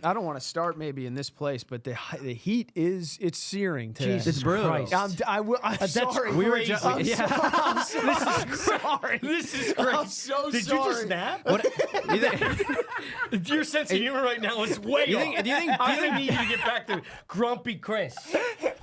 I don't want to start maybe in this place, but the heat it's searing today. Jesus Christ. I'm sorry. We were just I'm sorry. This is great. I'm so Did sorry. you just snap? Your sense of humor right now is way off. Do you think I need you to get back to grumpy Chris.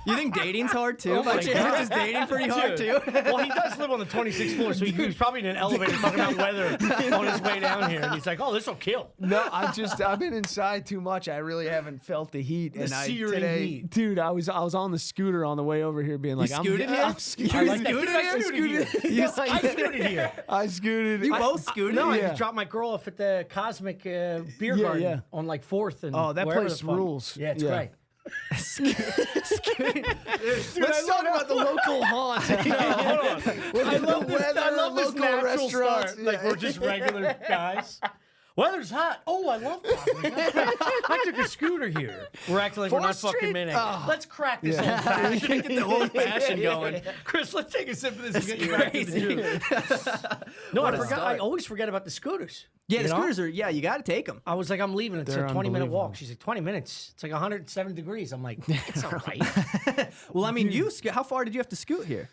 you think dating's hard too? Oh my God. Is dating pretty hard too? Well, he does live on the 26th floor, so he was probably in an elevator talking about weather on his way down here, and he's like, "Oh, this will kill." No, I've been inside too much. I really haven't felt the heat. The searing heat. Dude, I was on the scooter on the way over here, being like, scooted here? I'm scooted. I like that. Dude, I scooted here. I scooted. You both scooted? No, Yeah. I dropped my girl off at the Cosmic Beer Garden on like 4th and that wherever place the fuck. rules. Yeah, it's Yeah. great. Let's talk about the local haunt. Hold on. I love this, weather, I love this local natural restaurants. start. Like we're just regular guys. Weather's hot. Oh, I love Cosmic. I took a scooter here. We're acting like we're not 4th fucking Street? minute. Oh. Let's crack this old fashioned. Get the old fashioned going. Chris, let's take a sip of this. It's and get crazy. No, I forgot. I always forget about the scooters. Yeah, the You know? scooters are. Yeah, you got to take them. I was like, I'm leaving. It's They're a 20-minute unbelievable. walk. She's like, 20 minutes. It's like 107 degrees. I'm like, it's all right. Well, I mean, how far did you have to scoot here?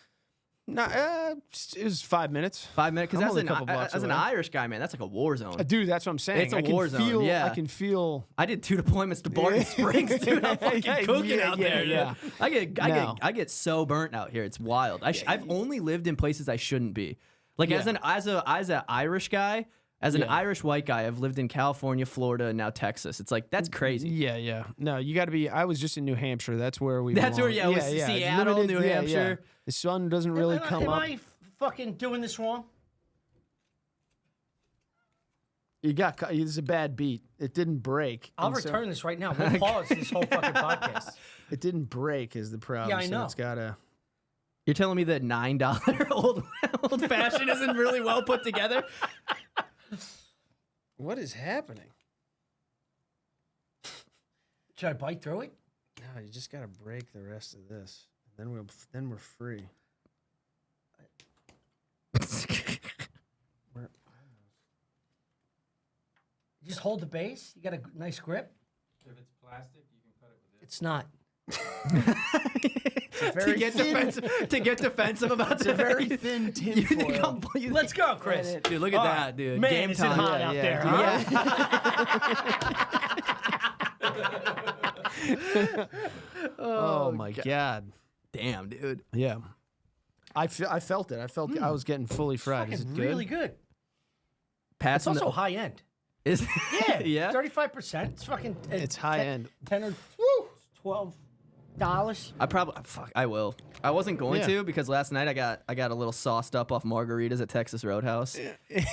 No, it was 5 minutes. 5 minutes? I'm Because only a couple blocks as an away. Irish guy, man, that's like a war zone. Dude, that's what I'm saying. It's a I can war zone, feel, yeah. I can feel. I did 2 deployments to Barton Springs, dude. I'm fucking cooking out there. Yeah. I get so burnt out here. It's wild. I've only lived in places I shouldn't be. Like as an Irish guy, as an Irish white guy, I've lived in California, Florida, and now Texas. It's like that's crazy. Yeah. No, you got to be. I was just in New Hampshire. That's where we. That's where, belong. it was Seattle, Limited, New Hampshire. The sun doesn't really come Am up. I fucking doing this wrong? This is a bad beat. It didn't break. I'll and so- return this right now. We'll pause this whole fucking podcast. It didn't break is the problem. Yeah, I so know. It's gotta. You're telling me that $9 old fashioned isn't really well put together? What is happening? Should I bite through it? No, you just gotta break the rest of this. Then we're free. You just hold the base. You got a nice grip. If it's plastic, you can cut it with it. It's not. To get defensive about It's a very thin tin foil. Let's go, Chris. Dude, look at All that, right. dude. Man, Game is time. it hot out Yeah, there, huh? Oh my god. Damn, dude. Yeah. I felt it. I felt I was getting fully fried. Is it It's good? really good. It's Passing also high end. is Yeah, yeah. 35%. It's fucking. It's high end. 10 or $12. I will. I wasn't going Yeah. to because last night I got a little sauced up off margaritas at Texas Roadhouse.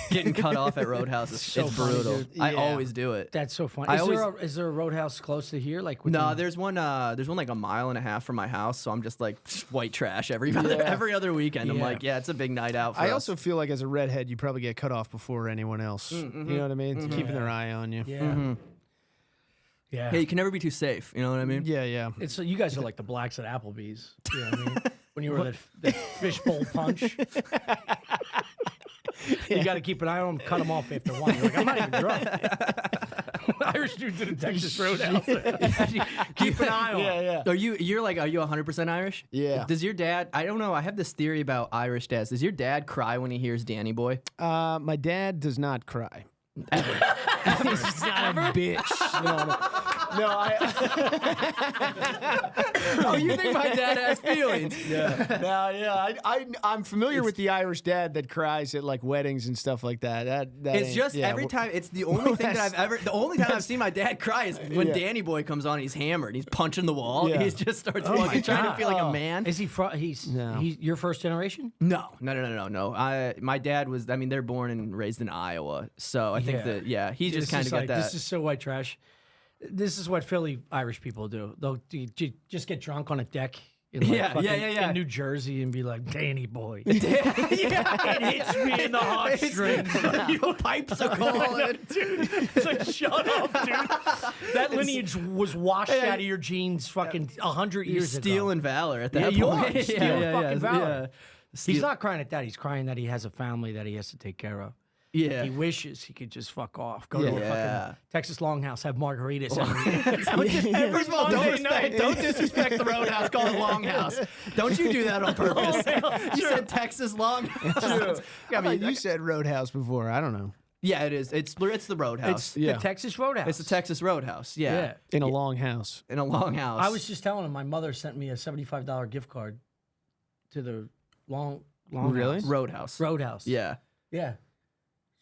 Getting cut off at Roadhouse is So it's funny, brutal. dude. I Yeah. always do it. That's so funny. I Is there a Roadhouse close to here? Like within... No, there's one like a mile and a half from my house, so I'm just like white trash every other weekend. I'm Yeah. like, yeah, it's a big night out for I us. also feel like as a redhead, you probably get cut off before anyone else. You know what I mean? Keeping their eye on you. Yeah. Yeah. Yeah, you can never be too safe. You know what I mean? Yeah. It's you guys are like the blacks at Applebee's. You know what I mean? When you were the fishbowl punch. You got to keep an eye on them, cut them off after one. You're like, I'm not even drunk. Irish dudes in the Texas Roadhouse. Keep an eye on. Yeah. Are you 100% Irish? Yeah. Does your dad? I don't know. I have this theory about Irish dads. Does your dad cry when he hears Danny Boy? My dad does not cry. He's not a bitch. No, Oh, you think my dad has feelings? I'm familiar with the Irish dad that cries at like weddings and stuff like that. It's just every time. It's the only thing that I've ever. The only time I've seen my dad cry is when Yeah. Danny Boy comes on. He's hammered. He's punching the wall. Yeah. He just starts fucking trying to feel like a man. Is he from? He's your first generation? No. My dad was. I mean, they're born and raised in Iowa, so I think that he just kind of got that. This is so white trash. This is what Philly Irish people do. They'll just get drunk on a deck. In in New Jersey and be like, Danny Boy. It hits me in the heartstrings. Your pipes are calling. Dude, it's like, shut up, dude. That lineage was washed out of your genes fucking 100 You're years ago. stealing valor at that you point. are. Stealing fucking valor. Yeah. He's not crying at that. He's crying that he has a family that he has to take care of. Yeah. He wishes he could just fuck off. Go to a Yeah. fucking Texas Longhouse, have margaritas. First of all, don't disrespect the Roadhouse. Call it Longhouse. Don't you do that on purpose. You said Texas Longhouse. I mean, you said Roadhouse before. I don't know. Yeah, it is. It's the Roadhouse. The Texas Roadhouse. It's the Texas Roadhouse. Yeah. In a long house. In a Longhouse. I was just telling him my mother sent me a $75 gift card to the long Really? Roadhouse. Roadhouse. Yeah. Yeah.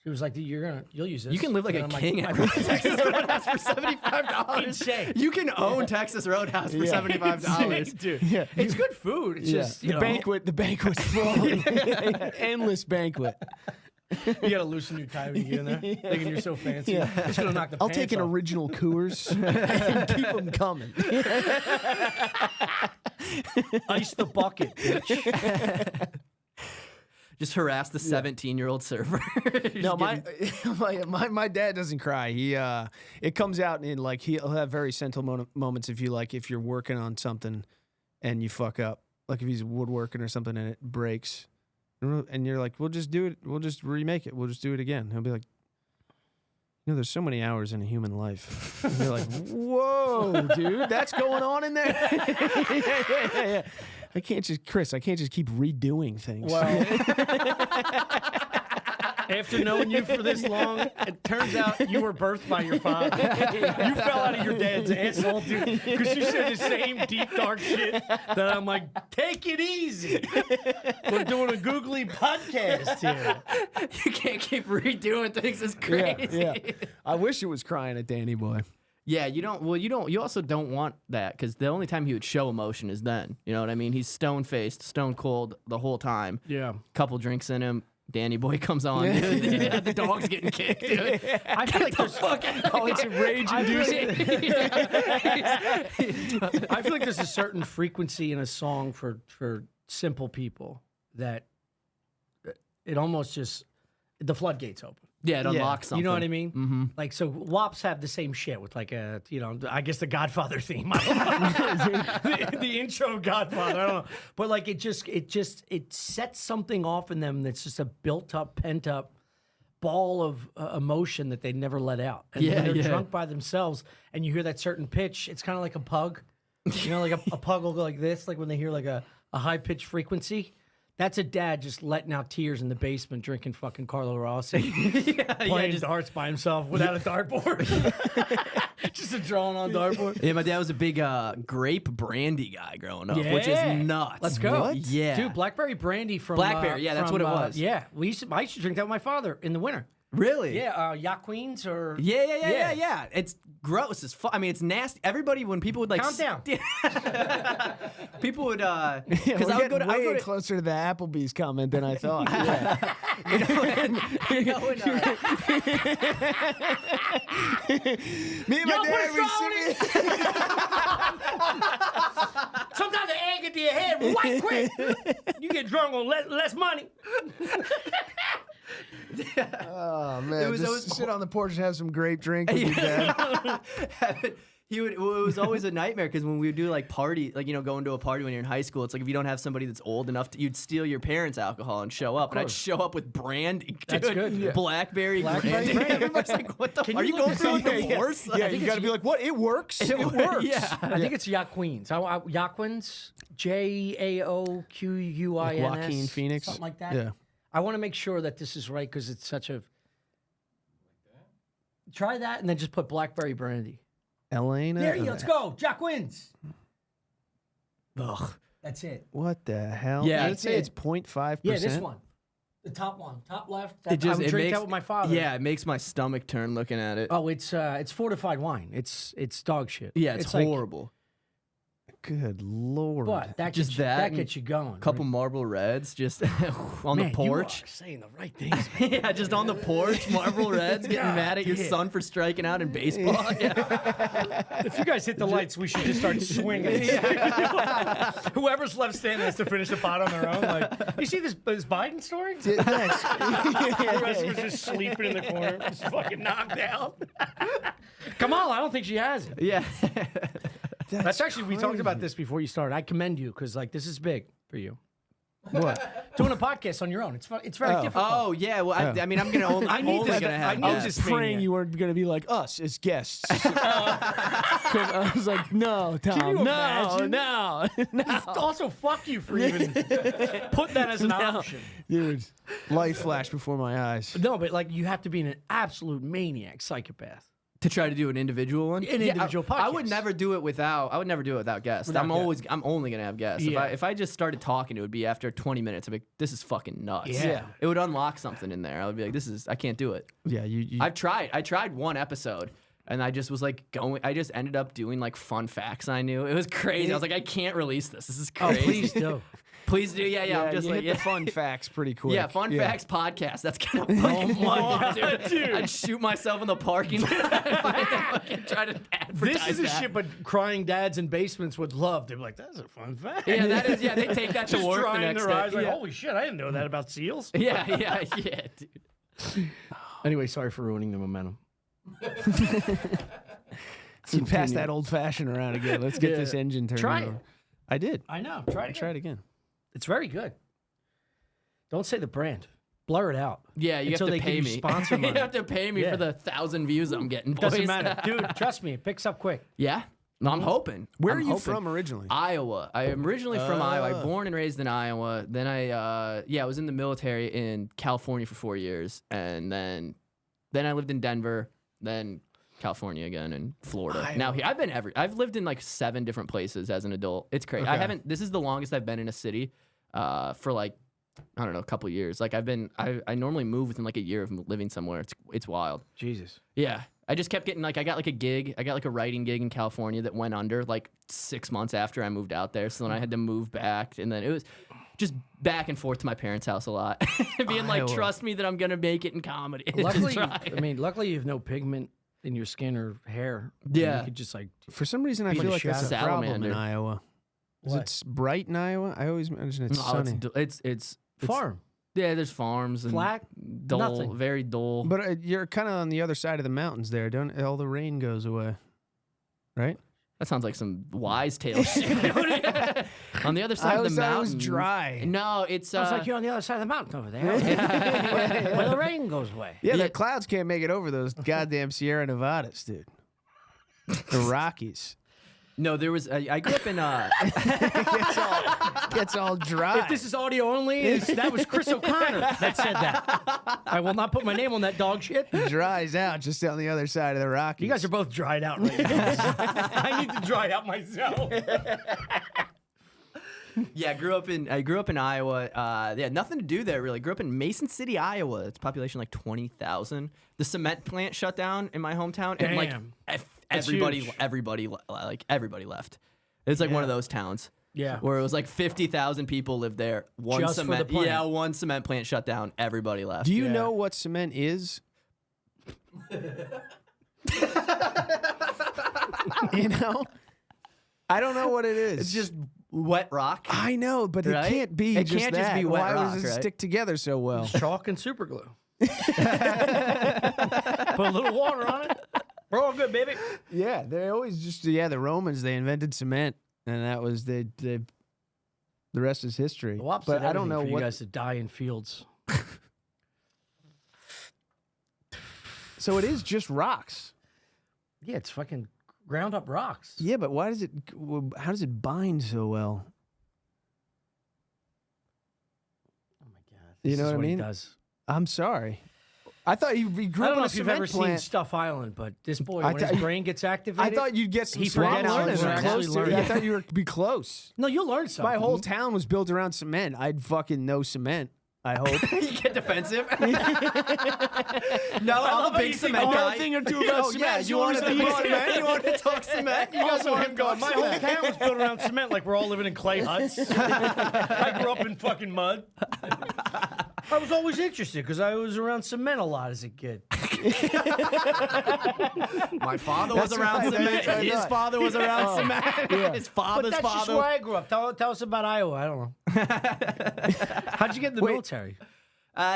She was like, you'll use this. You can live like And a I'm king at Texas Roadhouse for $75. Insane. You can own Texas Roadhouse for $75. Dude. Yeah. It's good food. It's just, the banquet's full. Endless banquet. You gotta loosen your tie when you get in there. Thinking you're so fancy. Yeah. It's gonna knock the I'll pants take an off. original Coors and keep them coming. Ice the bucket, bitch. Just harass the 17-year-old server. No, my dad doesn't cry. He it comes out in like he'll have very sentimental moments if you're working on something and you fuck up, like if he's woodworking or something and it breaks, and you're like, we'll just do it, we'll just remake it, we'll just do it again. He'll be like, there's so many hours in a human life. And you're like, whoa, dude, that's going on in there. Yeah. I can't just keep redoing things. Well, after knowing you for this long, it turns out you were birthed by your father. You fell out of your dad's asshole, dude, because you said the same deep, dark shit that I'm like, take it easy. We're doing a googly podcast here. You can't keep redoing things. It's crazy. Yeah. I wish it was crying at Danny Boy. Yeah, you don't. Well, you don't. You also don't want that because the only time he would show emotion is then. You know what I mean? He's stone faced, stone cold the whole time. Yeah. Couple drinks in him. Danny Boy comes on. Dude. Yeah, the dog's getting kicked. Dude. I feel like there's It's rage inducing. I feel like there's a certain frequency in a song for simple people that it almost just the floodgates open. Yeah, it unlocks something. You know what I mean? Mm-hmm. Like, so WAPs have the same shit with like I guess the Godfather theme. I don't know. the intro Godfather. I don't know. But like, it sets something off in them that's just a built up, pent up ball of emotion that they never let out. And when they're drunk by themselves and you hear that certain pitch, it's kind of like a pug. You know, like a pug will go like this, like when they hear like a high pitched frequency. That's a dad just letting out tears in the basement, drinking fucking Carlo Rossi, playing darts by himself without a dartboard. Just a drawing on dartboard. Yeah, my dad was a big grape brandy guy growing up, which is nuts. Let's go. What? Yeah. Dude, blackberry brandy from... Blackberry, that's what it was. Yeah, I used to drink that with my father in the winter. Really? Yeah, Yaqueens or... Yeah. It's gross as fuck. I mean, it's nasty. Everybody, when people would like... Calm down. People would... Because I would go way closer to the Applebee's comment than I thought. Yeah. Me and my dad, we Sometimes the egg into your head right quick. You get drunk on less money. Oh man, just sit on the porch and have some grape drink with your dad. It was always a nightmare because when we would do like party, like, going to a party when you're in high school, it's like if you don't have somebody that's old enough, you'd steal your parents' alcohol and show up. And I'd show up with brandy. Dude. That's good. Yeah. Blackberry brandy. Everybody's like, what the fuck? Are you going through a divorce? Yeah, you got to be like, what? It works. It works. Yeah. I think it's Yaqueens. Yaqueens, Jaoquins. Like Joaquin Phoenix. Something like that. Yeah. I want to make sure that this is right because it's such a... Try that and then just put blackberry brandy. Elena. There you go. Let's go. Jaqueins. Ugh. That's it. What the hell? Yeah, I'd say it's 0.5%. Yeah, this one. The top one. Top left. It just, I would drink that with my father. Yeah, it makes my stomach turn looking at it. Oh, it's fortified wine. It's dog shit. Yeah, it's Like, horrible. Good Lord. but that Just gets you, that that and gets you going. A couple Marlboro Reds just on Man, the porch. You are saying the right things. Yeah, just on the porch, Marlboro Reds, getting mad at your son for striking out in baseball. Yeah. If you guys hit the lights, we should just start swinging. Whoever's left standing has to finish the pot on their own. Like, you see this Biden story? Yes. The rest of us just sleeping in the corner, just fucking knocked out. Kamala, I don't think she has it. Yeah. That's actually, we talked about this before you started. I commend you because, like, this is big for you. What? Doing a podcast on your own. It's fun. It's very difficult. Oh yeah, well I mean I'm gonna only, I'm only gonna have. I was just praying you weren't gonna be like us as guests. I was like, no, Tom, Can you no, imagine? no. Also, fuck you for even putting that as an option. Dude, light flashed before my eyes. No, but like you have to be an absolute maniac, psychopath. to try to do an individual one. An individual podcast. I would never do it without. I would never do it without guests. I'm only gonna have guests. Yeah. If I just started talking, it would be after 20 minutes. I'd be like, this is fucking nuts. Yeah. It would unlock something in there. I would be like, I can't do it. Yeah, you I've tried. I tried one episode. And I just was like I just ended up doing like fun facts I knew. It was crazy. I was like, I can't release this. This is crazy. Oh, please do. Please do. Yeah. I'm just you like, hit the fun facts pretty quick. Yeah, fun facts podcast. That's gonna fucking dude. I'd shoot myself in the parking lot if I fucking try to advertise This is the that. shit, but crying dads in basements would love. They'd be like, "That's a fun fact." Yeah, that is. Yeah, they take that to Just work the drying next their day. eyes, like, yeah. "Holy shit, I didn't know that about seals." yeah, dude. Anyway, sorry for ruining the momentum. You pass that old fashioned around again. Let's get this engine turned Try it. on. I did. I know. Try it. Try it again. It's very good. Don't say the brand. Blur it out. Yeah, you Until have they to pay give me. you sponsor money. You have to pay me Yeah. for the 1,000 views I'm getting. Doesn't boys. matter, dude. Trust me, it picks up quick. Yeah, no, I'm hoping. Where I'm are you hoping. from originally? Iowa. I am originally from Iowa. I was born and raised in Iowa. Then I was in the military in California for 4 years, and then I lived in Denver, then California again, and Florida. Iowa. Now here I've lived in like 7 different places as an adult. It's crazy. Okay. This is the longest I've been in a city for like, I don't know, a couple years. Like I normally move within like a year of living somewhere. It's wild. Jesus. Yeah. I just kept getting like, I got like a gig. I got like a writing gig in California that went under like 6 months after I moved out there. So then I had to move back, and then it was just back and forth to my parents' house a lot, being like, Iowa. trust me that I'm gonna make it in comedy. Just Luckily, try. luckily you have no pigment in your skin or hair. Yeah. You could just like For some reason, I Being feel a like that's a shadow. problem in Salamander. Iowa. Is What? it bright in Iowa? I always imagine it's Oh, sunny. it's farm. yeah. There's farms and Flat, dull, nothing. very dull. But you're kind of on the other side of the mountains there, don't all the rain goes away, right? That sounds like some wise tale shit. On the other side I of always the thought it mountain, was dry. No, it's Sounds like you're on the other side of the mountain over there. Where the rain goes away. Yeah, Yeah. the clouds can't make it over those goddamn Sierra Nevadas, dude. The Rockies. no. There was I grew up in Gets all dry. If this is audio only, that was Chris O'Connor that said that. I will not put my name on that dog shit. dries out just on the other side of the Rockies. You guys are both dried out right now. I need to dry out myself. Yeah, I grew up in Iowa. Yeah, nothing to do there really. Grew up in Mason City, Iowa. It's population like 20,000. The cement plant shut down in my hometown, and like Damn. everybody left. It's like one of those towns. Yeah. Where it was like 50,000 people lived there. One Just for the cement, plant. yeah, one cement plant shut down. Everybody left. Do you Yeah. know what cement is? You know? I don't know what it is. It's just wet rock. I know, but Right? it can't be It just can't just that. be wet Why rock, does it right? stick together so well? Chalk and super glue. Put a little water on it. We're all good, baby. Yeah, they always just the Romans, they invented cement, and that was the rest is history. The WAPs But did I don't everything know for you what guys to die in fields. So it is just rocks. Yeah, it's fucking ground up rocks. Yeah, but why does it how does it bind so well? Oh my god. You This know is what I he mean? does. I'm sorry. I thought you grew I up don't on know a if you've cement ever seen plant. Stuff Island, but this boy, I when thought his you- brain gets activated, I thought you'd get some he smart forgets learning. what we're Close actually to- learning. I thought you were be close. No, you'll learn something. My whole town was built around cement. I'd fucking know cement. I hope. You get defensive. No, love I'm a how big you think cement one guy. thing or two about Oh, cement. yeah, you want to talk cement? You want to talk cement? You guys Also, want to go my whole town was built around cement, like we're all living in clay huts. I grew up in fucking mud. I was always interested because I was around cement a lot as a kid. My father was That's around right, cement. that's right. His father was around cement. His But father's that's just father. where I grew up. Tell us about Iowa. I don't know. How'd you get in the military?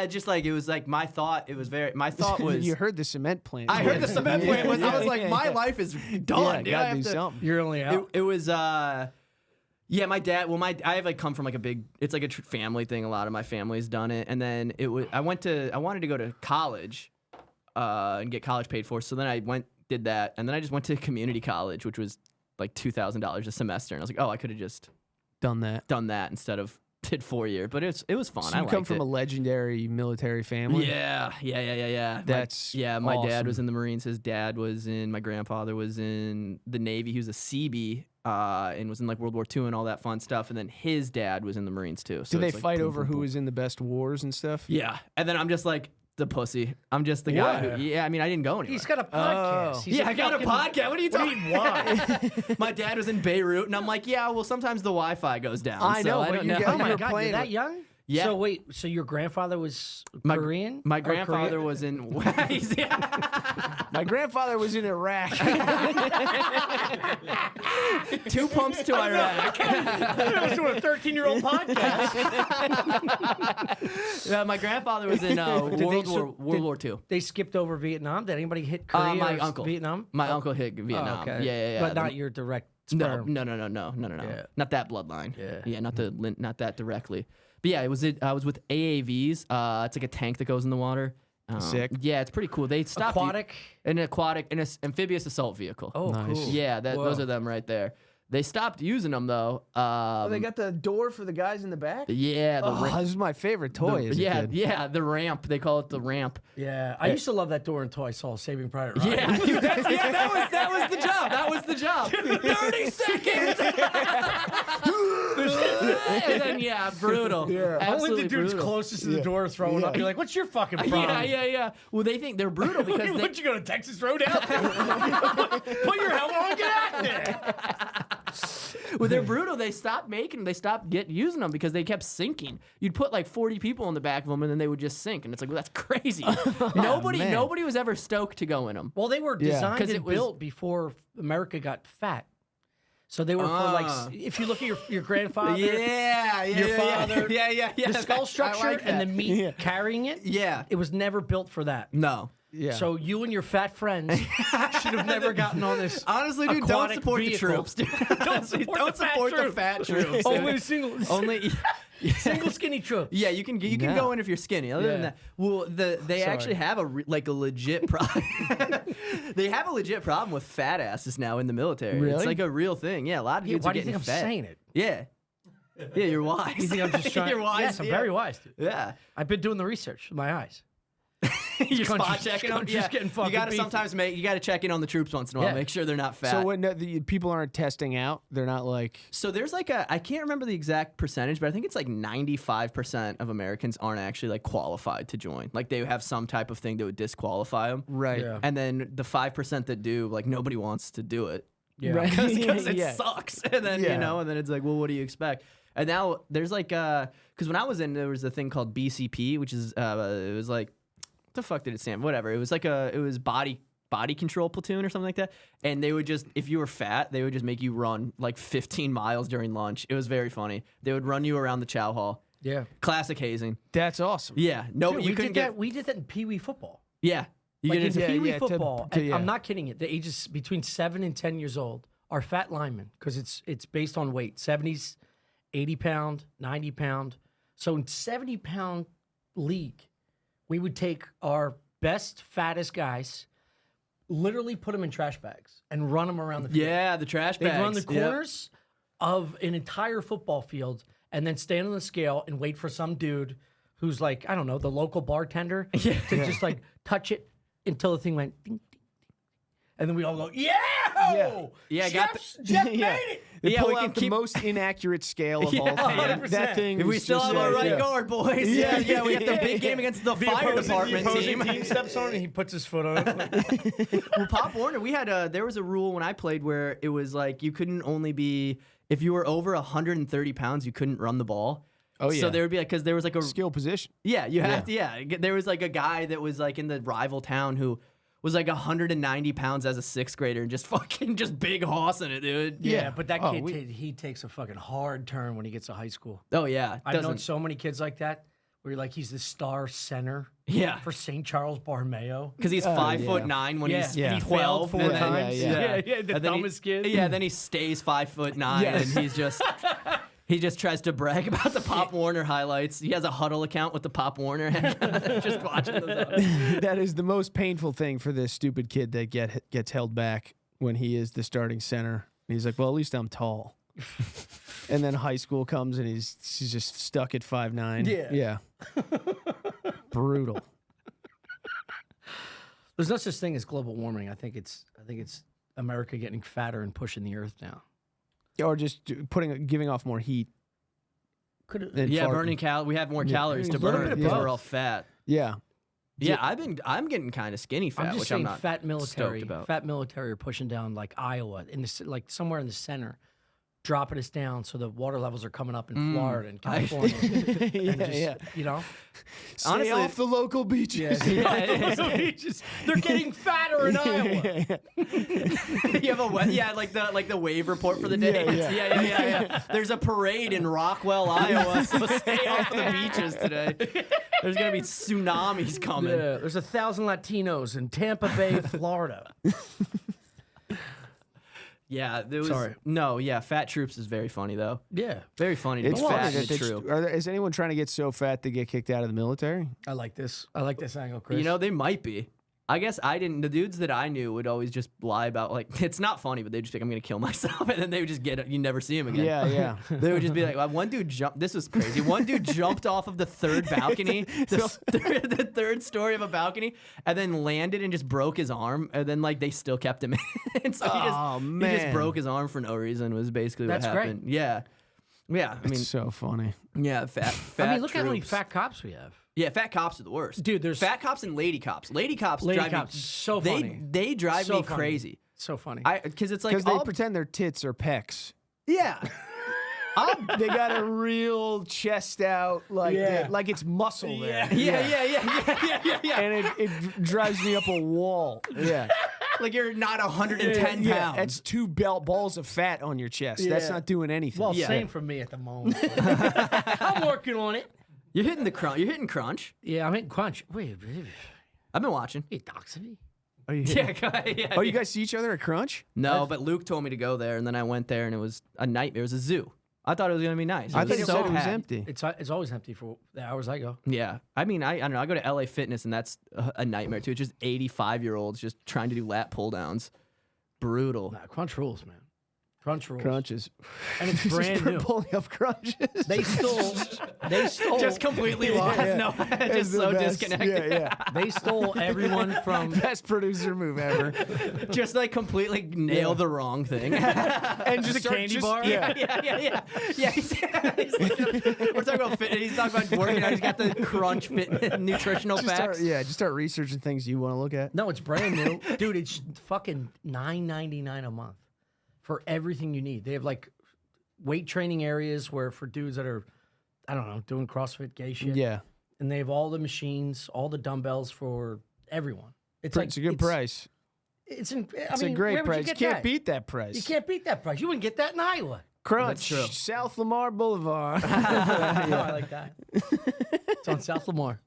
Just like it was like my thought. It was very. My thought was. You heard the cement plant. I heard the cement plant was. I was like, Yeah, my yeah. life is Yeah, done. dude. I gotta have do to- something. You're only out. It was. Yeah, my dad. Well, I have like come from like a big. It's like a family thing. A lot of my family's done it, and then it was. I wanted to go to college, and get college paid for. So then I did that, and then I just went to community college, which was like $2,000 a semester, and I was like, oh, I could have just done that instead of did 4 years. But it was fun. So you come from a legendary military family. Yeah. That's my dad awesome. was in the Marines. His dad was in. My grandfather was in the Navy. He was a Seabee. And was in like World War II and all that fun stuff. And then his dad was in the Marines too. So Did they it's like fight boom, over boom, who boom. was in the best wars and stuff? Yeah. And then I'm just like the pussy. I'm just the guy who, I mean, I didn't go anywhere. He's got a podcast. Oh. He's I got a podcast. What are you talking why? My dad was in Beirut and I'm like, yeah, well, sometimes the Wi-Fi goes down. I know, so I but don't you know. get- Oh my You're God, playing you're that with- young? Yeah. So wait, so your grandfather was My Korean? My Or grandfather Korean? was in. My grandfather was in Iraq. 2 pumps to Iraq. I was doing a 13-year-old podcast. Yeah, my grandfather was in World War II. They skipped over Vietnam. Did anybody hit Korea? My or uncle. Vietnam. My uncle hit Vietnam. Oh, okay. Yeah. But not your direct No, sperm. no. Yeah. Not that bloodline. Yeah. Not that directly. But yeah, I was with AAVs. It's like a tank that goes in the water. Sick. Yeah, it's pretty cool. They stopped Aquatic. an amphibious assault vehicle. Oh, Nice. cool. Yeah, those Whoa. are them right there. They stopped using them though. They got the door for the guys in the back. Yeah, This is my favorite toy. as a kid. the ramp. They call it the ramp. Yeah, I used to love that door until I saw Saving Private Ryan. Yeah, dude, that was the job. That was the job. 30 seconds. And then brutal. Yeah. Only Absolutely the dude's brutal. closest to the door throwing up. You're like, what's your fucking problem? Yeah. Well, they think they're brutal because they. Would you go to Texas Roadhouse? Put your helmet on and get out there. Well, they're brutal. They stopped making them. They stopped using them because they kept sinking. You'd put like 40 people in the back of them, and then they would just sink. And it's like, well, that's crazy. man. Nobody was ever stoked to go in them. Well, they were Yeah. designed 'Cause and it was- built before America got fat. So they were for like, if you look at your grandfather, your father, yeah. the skull structure and the meat carrying it, Yeah. it was never built for that. No. Yeah. So you and your fat friends should have never gotten on this. Honestly, dude, don't aquatic support vehicle. the troops. Dude. Don't support the fat troops. Only single skinny troops. Yeah, you can go in if you're skinny. Other than Yeah. that, well, they actually have a legit problem. They have a legit problem with fat asses now in the military. Really? It's like a real thing. Yeah, a lot of dudes Why are do you getting think I'm fat. saying it? Yeah, you're wise. You think I'm just trying? You're wise. Yes, I'm yeah. very wise. Dude. Yeah, I've been doing the research with my eyes. you're spot country's- checking them. country's Yeah, getting you fucking gotta beefy. sometimes you gotta check in on the troops once in a while, Yeah. make sure they're not fat. So when people aren't testing out, they're not like. So there's like I can't remember the exact percentage, but I think it's like 95% of Americans aren't actually like qualified to join. Like they have some type of thing that would disqualify them. Right. Yeah. And then the 5% that do, like nobody wants to do it Yeah. Right. because it Yeah. sucks. And then Yeah. and then it's like, well, what do you expect? And now there's like because when I was in, there was a thing called BCP, which is it was like, what the fuck did it stand? Whatever. It was like it was body control platoon or something like that. And they would just, if you were fat, they would just make you run like 15 miles during lunch. It was very funny. They would run you around the chow hall. Yeah. Classic hazing. That's awesome. Yeah. No, Dude, you we couldn't did get. that. We did that in Pee Wee football. Yeah. You Like get in into Pee Wee yeah, football, to- and yeah. I'm not kidding you. The ages between 7 and 10 years old are fat linemen because it's based on weight. 70s, 80 pound, 90 pound. So in 70-pound league, we would take our best, fattest guys, literally put them in trash bags and run them around the field. Yeah, the trash They'd bags. run the Yep. corners of an entire football field and then stand on the scale and wait for some dude who's like, I don't know, the local bartender to just like touch it until the thing went ding, ding, ding. And then we all go, yeah! Yeah, I got Jeff Yeah. made it! They Yeah, pull we out can the keep- most inaccurate scale of all Yeah, time. 100%. That thing. If we is still just have our like, right yeah. guard, boys. Yeah, we got the big game against the fire department team. steps on it and he puts his foot on it. Well, Pop Warner, we had there was a rule when I played where it was like you couldn't only be if you were over 130 pounds, you couldn't run the ball. Oh yeah. So there would be like because there was like a skill position. yeah you have to there was like a guy that was like in the rival town who was like 190 pounds as a 6th grader and just fucking just big hossing it, dude. Yeah, but that Oh, kid, he takes a fucking hard turn when he gets to high school. Oh yeah. I've known Doesn't so many kids like that. where like he's the star center. Yeah. For St. Charles Borromeo. Because he's 5'9" when he's and he 12. failed 4 and then- times. yeah. The And then dumbest kid. Yeah, then he stays 5'9", and he's just he just tries to brag about the Pop Warner highlights. He has a Huddle account with the Pop Warner, just watching those. That is the most painful thing for this stupid kid that gets held back when he is the starting center. And he's like, well, at least I'm tall. And then high school comes and he's just stuck at 5'9". Yeah. Brutal. There's no such thing as global warming. I think it's America getting fatter and pushing the earth down. Or just giving off more heat. Burning we have more calories to burn because we're all fat. Yeah. Yeah, I'm getting kind of skinny fat, I'm just which saying I'm not fat military. stoked about. Fat military are pushing down like Iowa, like somewhere in the center, dropping us down so the water levels are coming up in Florida and California. You know? Stay Honestly, off the local beaches. They're getting fatter in Iowa. You have like the wave report for the day. Yeah. There's a parade in Rockwell, Iowa, so stay off the beaches today. There's gonna be tsunamis coming. Yeah, there's 1,000 Latinos in Tampa Bay, Florida. Yeah, there was Sorry. no. Yeah, fat troops is very funny though. Yeah, Very funny. It's It's funny fat that and true. is anyone trying to get so fat they get kicked out of the military? I like this. I like this angle, Chris. You know, they might be. I guess I didn't. The dudes that I knew would always just lie about, like, it's not funny, but they'd just be like, I'm going to kill myself. And then they would just get it. You never see him again. Yeah. They would just be like, well, one dude jumped. This was crazy. One dude jumped off of the third balcony, the third story of a balcony, and then landed and just broke his arm. And then, like, they still kept him in. So he just broke his arm for no reason, was basically That's what happened. great. Yeah. Yeah. I mean, It's so funny. yeah, fat I mean, look how many troops. fat cops we have. Yeah, fat cops are the worst. Dude, there's- fat cops and lady cops. Lady cops Lady drive cops, me so funny. They drive So me funny. crazy. So funny. Because it's like Because they all- pretend their tits are pecs. yeah. They got a real chest out, like like it's muscle there. Yeah. And it drives me up a wall. Yeah. Like you're not 110 Yeah, pounds. that's two balls of fat on your chest. That's not doing anything. well, yeah. same for me at the moment. I'm working on it. You're hitting the crunch. You're hitting crunch. Yeah, I'm hitting crunch. Wait, I've been watching. you doxing me? Are you Yeah. Oh, you guys see each other at Crunch? No, but Luke told me to go there, and then I went there, and it was a nightmare. It was a zoo. I thought it was gonna be nice. I It thought you so said it was packed. empty. It's always empty for the hours I go. Yeah, I mean, I don't know. I go to LA Fitness, and that's a nightmare too. It's just 85-year-olds just trying to do lat pull downs. Brutal. Nah, crunch rules, man. Crunch rules. Crunches. And it's brand new. Pulling up crunches. They stole. Just completely lost. No, It's just the so best. disconnected. Yeah. They stole everyone from. Best producer move ever. Just like completely nail the wrong thing. And just a candy bar? Yeah. Yeah. We're talking about fitness. He's talking about working out. He's got the crunch fit nutritional facts. Just start researching things you want to look at. No, it's brand new, dude. It's fucking $9.99 a month for everything you need. They have like weight training areas where for dudes that are, I don't know, doing CrossFit gay shit. Yeah. And they have all the machines, all the dumbbells for everyone. It's It's a good price. It's It's a great price. You can't beat that price. You can't beat that price. You wouldn't get that in Iowa. Crunch, That's true. South Lamar Boulevard. I like that. It's on South Lamar.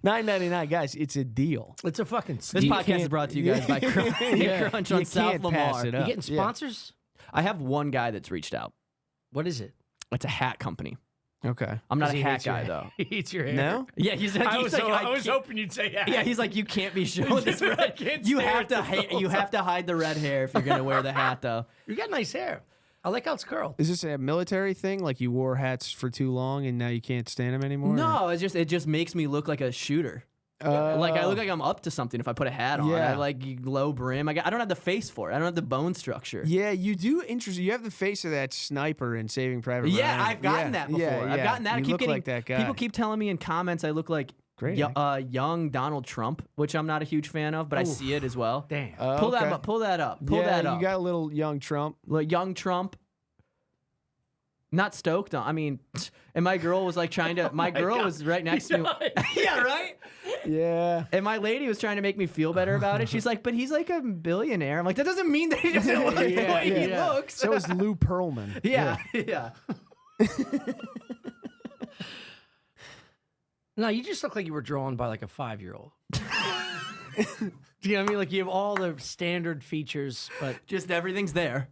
$9.99, guys. It's a deal. It's a fucking. This You podcast is brought to you guys by Crunch on You South can't Lamar. pass it You up. getting sponsors? I have one guy that's reached out. What is it? It's a hat company. Okay. I'm not a He hat hates your guy hair. though. He eats your hair. No? Yeah, he's like, I was can't- hoping you'd say yeah. Yeah, he's like, you can't be showing this red. You have to you have to hide the red hair if you're gonna wear the hat though. You got nice hair. I like how it's curled. Is this a military thing? Like you wore hats for too long and now you can't stand them anymore? No, it just makes me look like a shooter. Like I look like I'm up to something if I put a hat on. Yeah. I like low brim. I don't have the face for it. I don't have the bone structure. Yeah, you do. Interesting. You have the face of that sniper in Saving Private Ryan. Yeah, I've gotten that before. Yeah, I've gotten that. I You keep look getting like that guy. people keep telling me in comments I look like Great young Donald Trump, which I'm not a huge fan of, but I see it as well. Damn. Pull that okay. up. Pull that up. You got a little young Trump. Like young Trump. Not stoked on. I mean, and my girl was like trying to. My girl was right next to me. Yeah, right. Yeah. And my lady was trying to make me feel better about it. She's like, "But he's like a billionaire." I'm like, "That doesn't mean that he doesn't look the way he looks." So is Lou Pearlman. Yeah. No, you just look like you were drawn by like a 5-year-old. Do you know what I mean? Like you have all the standard features, but Just everything's there.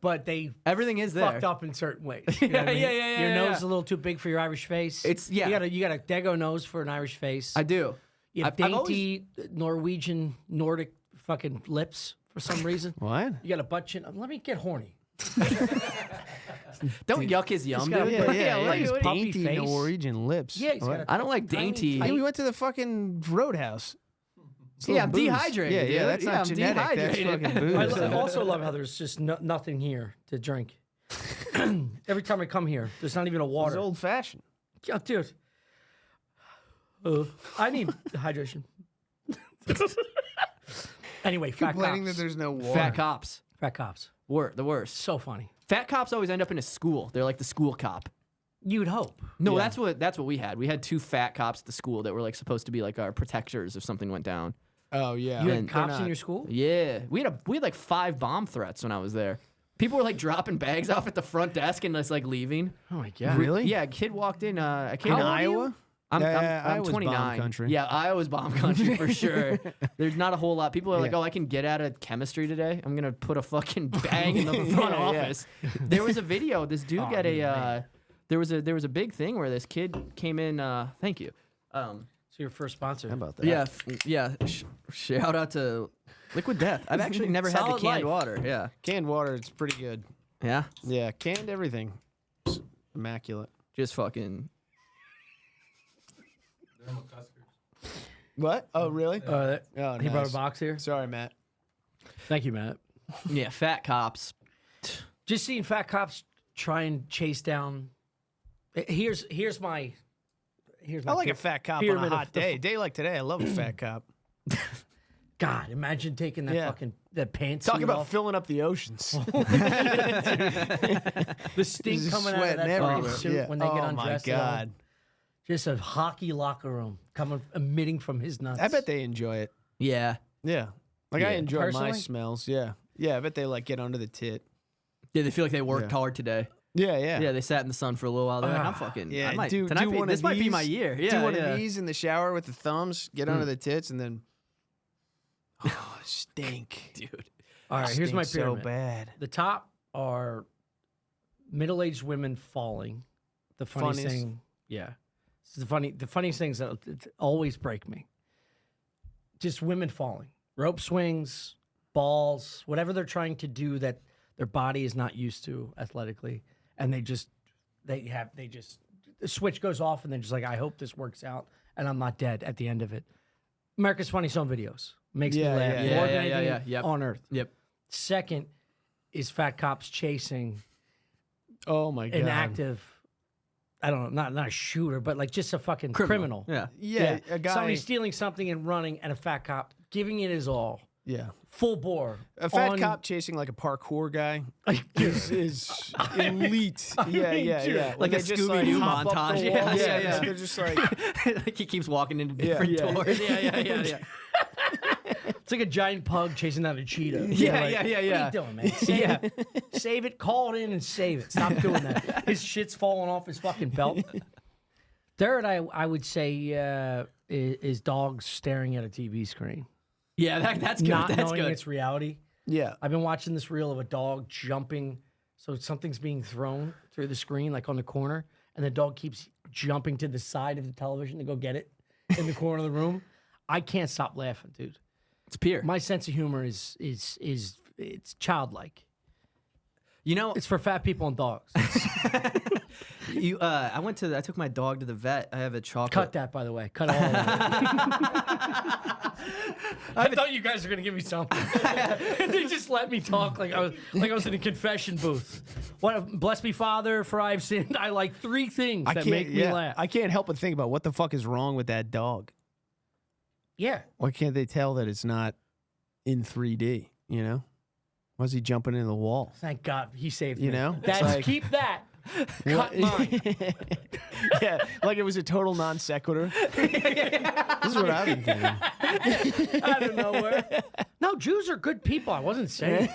everything is there. fucked up in certain ways. You know what I mean? yeah. Your nose is a little too big for your Irish face. You got a Dago nose for an Irish face. I do. You have dainty Norwegian Nordic fucking lips for some reason. What? You got a butt chin. Let me get horny. Don't yuck his yum, got a dude. butt- Yeah, like his his puppy dainty face. Norwegian lips. Yeah, he's What? got a I don't like tiny, dainty. tight- We went to the fucking Roadhouse. It's Yeah, I'm little booze. dehydrated, Yeah, dude. that's Yeah, not I'm genetic. That's dehydrated. fucking booze. I also love how there's just nothing here to drink. Every time I come here, there's not even a It's water. old fashioned. Yeah, dude. I need hydration. Anyway, fat Complaining cops. that there's no water. Fat cops. Fat cops. The worst. So funny. Fat cops always end up in a school. They're like the school cop. You'd hope. No, that's what we had. We had 2 fat cops at the school that were like supposed to be like our protectors if something went down. Oh yeah. You And had cops in your school? Yeah, we had like 5 bomb threats when I was there. People were like dropping bags off at the front desk and just like leaving. Oh my god. Really? Yeah, a kid walked in. A kid In in Iowa? I'm Iowa's bomb 29. country. Yeah, Iowa's bomb country for sure. There's not a whole lot. People are like, Yeah. "Oh, I can get out of chemistry today. I'm gonna put a fucking bang in the front Yeah. office." There was a video. This dude got a. man. There was a big thing where this kid came in. Thank you. So your first sponsor. How about that? Yeah. Shout out to Liquid Death. I've actually never had the Solid canned life. water. Yeah. Canned water, it's pretty good. Yeah. Yeah, canned everything. It's immaculate. Just fucking. What? Oh, really? Oh, Oh, he brought a nice. box here. Sorry, Matt. Thank you, Matt. Yeah, fat cops. Just seeing fat cops try and chase down. Here's my. I like a fat cop on a pyramid of hot the- day. Day like today, I love a fat cop. God, imagine taking that Yeah. fucking that pants. Talk about filling up the oceans. the stink Just coming out of that sweating fucking everywhere. suit Yeah. when they get Oh, undressed. my God. Just a hockey locker room emitting from his nuts. I bet they enjoy it. Yeah. Yeah. Like, I Yeah. enjoy my Personally? smells. Yeah. Yeah, I bet they, like, get under the tit. Yeah, they feel like they worked Yeah. hard today. Yeah, yeah. Yeah, they sat in the sun for a little while. They're like, I'm fucking. Yeah, I might, do tonight one this of might be my these. year. Yeah, Do one yeah. of these in the shower with the thumbs, get under the tits, and then... Oh, stink. Dude. All right, here's my Stinks pyramid. so bad. The top are middle-aged women falling. The funniest Funniest. thing, yeah. It's the funniest things that always break me. Just women falling, rope swings, balls, whatever they're trying to do that their body is not used to athletically, and the switch goes off, and they're just like, I hope this works out, and I'm not dead at the end of it. America's Funniest Home Videos makes me Yeah, laugh yeah, more yeah, than yeah, anything yeah, yep. on earth. Yep. Second is fat cops chasing Oh, my God. an active, I don't know, not a shooter, but like just a fucking criminal. Yeah. Yeah, a guy... Somebody stealing something and running, and a fat cop giving it his all, Yeah. full bore. A fat on- cop chasing like a parkour guy is elite. Yeah, yeah, yeah. When Like a they just, Scooby-Doo hop up the montage. wall. Yeah, yeah, yeah. They're just like, Like he keeps walking into Yeah, different yeah. doors. Yeah. It's like a giant pug chasing down a cheetah. Yeah, Like, yeah. What are you doing, man? Save it. Save it. Call it in and save it. Stop doing that. His shit's falling off his fucking belt. Third, I would say is dogs staring at a TV screen, Yeah, that's good. not That's knowing good. it's reality. yeah. I've been watching this reel of a dog jumping. So something's being thrown through the screen, like on the corner, and the dog keeps jumping to the side of the television to go get it in the corner of the room. I can't stop laughing, dude. It's pure. My sense of humor is it's childlike. You know, It's for fat people and dogs. I took my dog to the vet. I have a chocolate. Cut that, by the way. Cut all of that. I thought you guys were gonna give me something. They just let me talk like I was in a confession booth. What? Bless me, Father, for I've sinned. I like 3 things that make me laugh. I can't help but think about what the fuck is wrong with that dog. Yeah. Why can't they tell that it's not in 3D, you know? Why is he jumping into the wall? Thank God he saved me. You know? It's That's like- keep that. Cut mine. Yeah, like it was a total non sequitur. This is what I've been thinking. Out of nowhere. No, No, Jews are good people. I wasn't saying.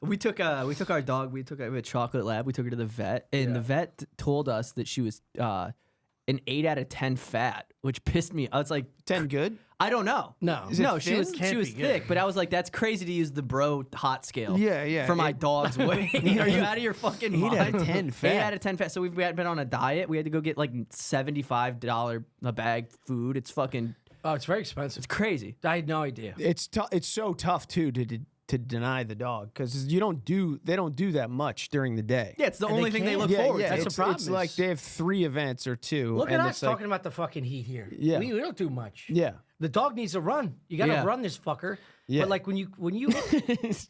we took our dog. We have a chocolate lab. We took her to the vet, and the vet told us that she was an 8 out of 10 fat, which pissed me. I was like, 10 good? I don't know. No. No, she was Can't be thick, but I was like, that's crazy to use the bro hot scale. Yeah. For my dog's weight. Are you out of your fucking mind? 8 out of 10 fat. 8 out of 10 fat. So we had been on a diet. We had to go get like $75 a bag food. It's fucking. Oh, it's very expensive. It's crazy. I had no idea. It's so tough too to deny the dog because they don't do that much during the day. Yeah, it's the only thing they look forward to. That's the problem. It's like they have 3 events or 2. Look at and us it's like, talking about the fucking heat here. Yeah. We don't do much. Yeah. The dog needs to run. You got to run this fucker. Yeah. But like when you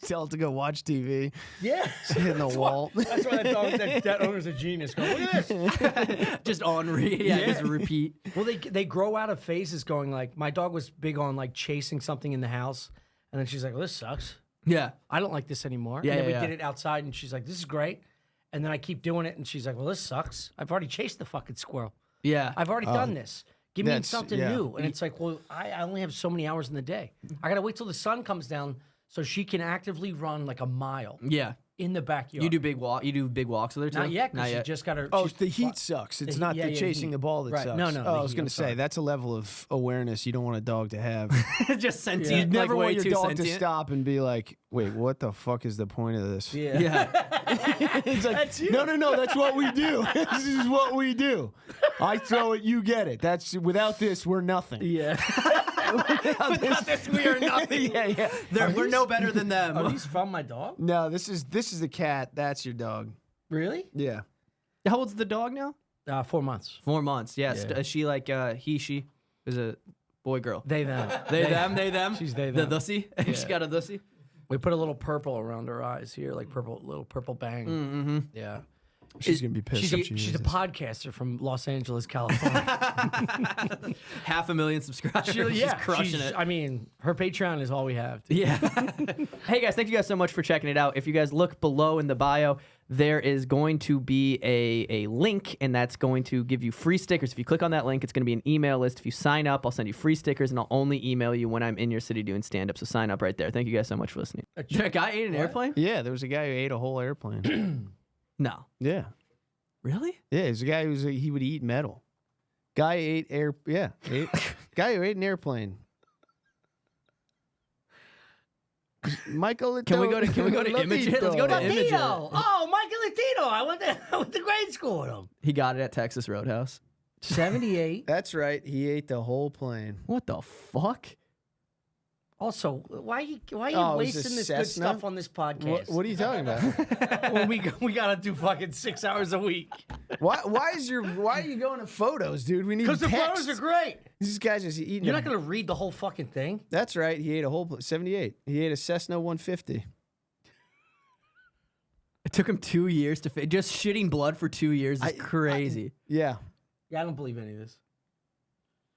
tell it to go watch TV. yeah, Hitting the wall. That's why that dog, that owner's a genius. Go, look at this. Just on just repeat. Well, they grow out of phases going like, my dog was big on like chasing something in the house. And then she's like, well, this sucks. Yeah. I don't like this anymore. Yeah, and then yeah, we did it outside and she's like, this is great. And then I keep doing it and she's like, well, this sucks. I've already chased the fucking squirrel. Yeah. I've already done this. Give me that's- something yeah. new. And it's like, well, I only have so many hours in the day. I got to wait till the sun comes down so she can actively run like a mile Yeah. in the backyard. You do big walks with her too? Not yet, because she just got her. Oh, she's the heat fu- sucks. It's the not heat- the yeah, chasing heat. the ball that Right. sucks. No, no, Oh, the I was heat, going I'm to say sorry. that's a level of awareness you don't want a dog to have. Just sentient. You Like never way want your too dog sentient. to stop and be like, "Wait, what the fuck is the point of this?" Yeah. Yeah. It's like, no, that's what we do. This is what we do. I throw it, you get it. That's without this, we're nothing. Yeah. Without this, we are nothing. yeah. We're no better than them. Are these from my dog? No, this is the cat. That's your dog. Really? Yeah. How old's the dog now? 4 months. 4 months. Yes. Yeah. Is she like she? Is a boy, girl? They, them. They, them. She's they, The them. thussy. She got a thussy. We put a little purple around her eyes here, like little purple bang. Mm-hmm. Yeah. She's gonna be pissed. She's if she a hears this. podcaster from Los Angeles, California. 500,000 subscribers. She's crushing it. I mean, her Patreon is all we have. Yeah. Hey guys, thank you guys so much for checking it out. If you guys look below in the bio, there is going to be a link, and that's going to give you free stickers. If you click on that link, it's going to be an email list. If you sign up, I'll send you free stickers, and I'll only email you when I'm in your city doing stand-up. So sign up right there. Thank you guys so much for listening. A guy ate an airplane? Yeah, there was a guy who ate a whole airplane. No. Yeah. Really? Yeah, there's a guy he would eat metal. Guy ate guy who ate an airplane. Michael Can we go to Image? Let's go to Image. Oh, Michael Latino. I went to grade school with him. He got it at Texas Roadhouse. 78. That's right. He ate the whole plane. What the fuck? Also, why are you Oh, it was a wasting this good Cessna? stuff on this podcast? What are you talking about? when we gotta do fucking 6 hours a week. why are you going to photos, dude? We need Because the text. photos are great. These guys just eating. You're not gonna read the whole fucking thing. That's right. He ate a whole 78. He ate a Cessna 150. It took him 2 years to just shitting blood for 2 years is crazy. Yeah. Yeah, I don't believe any of this.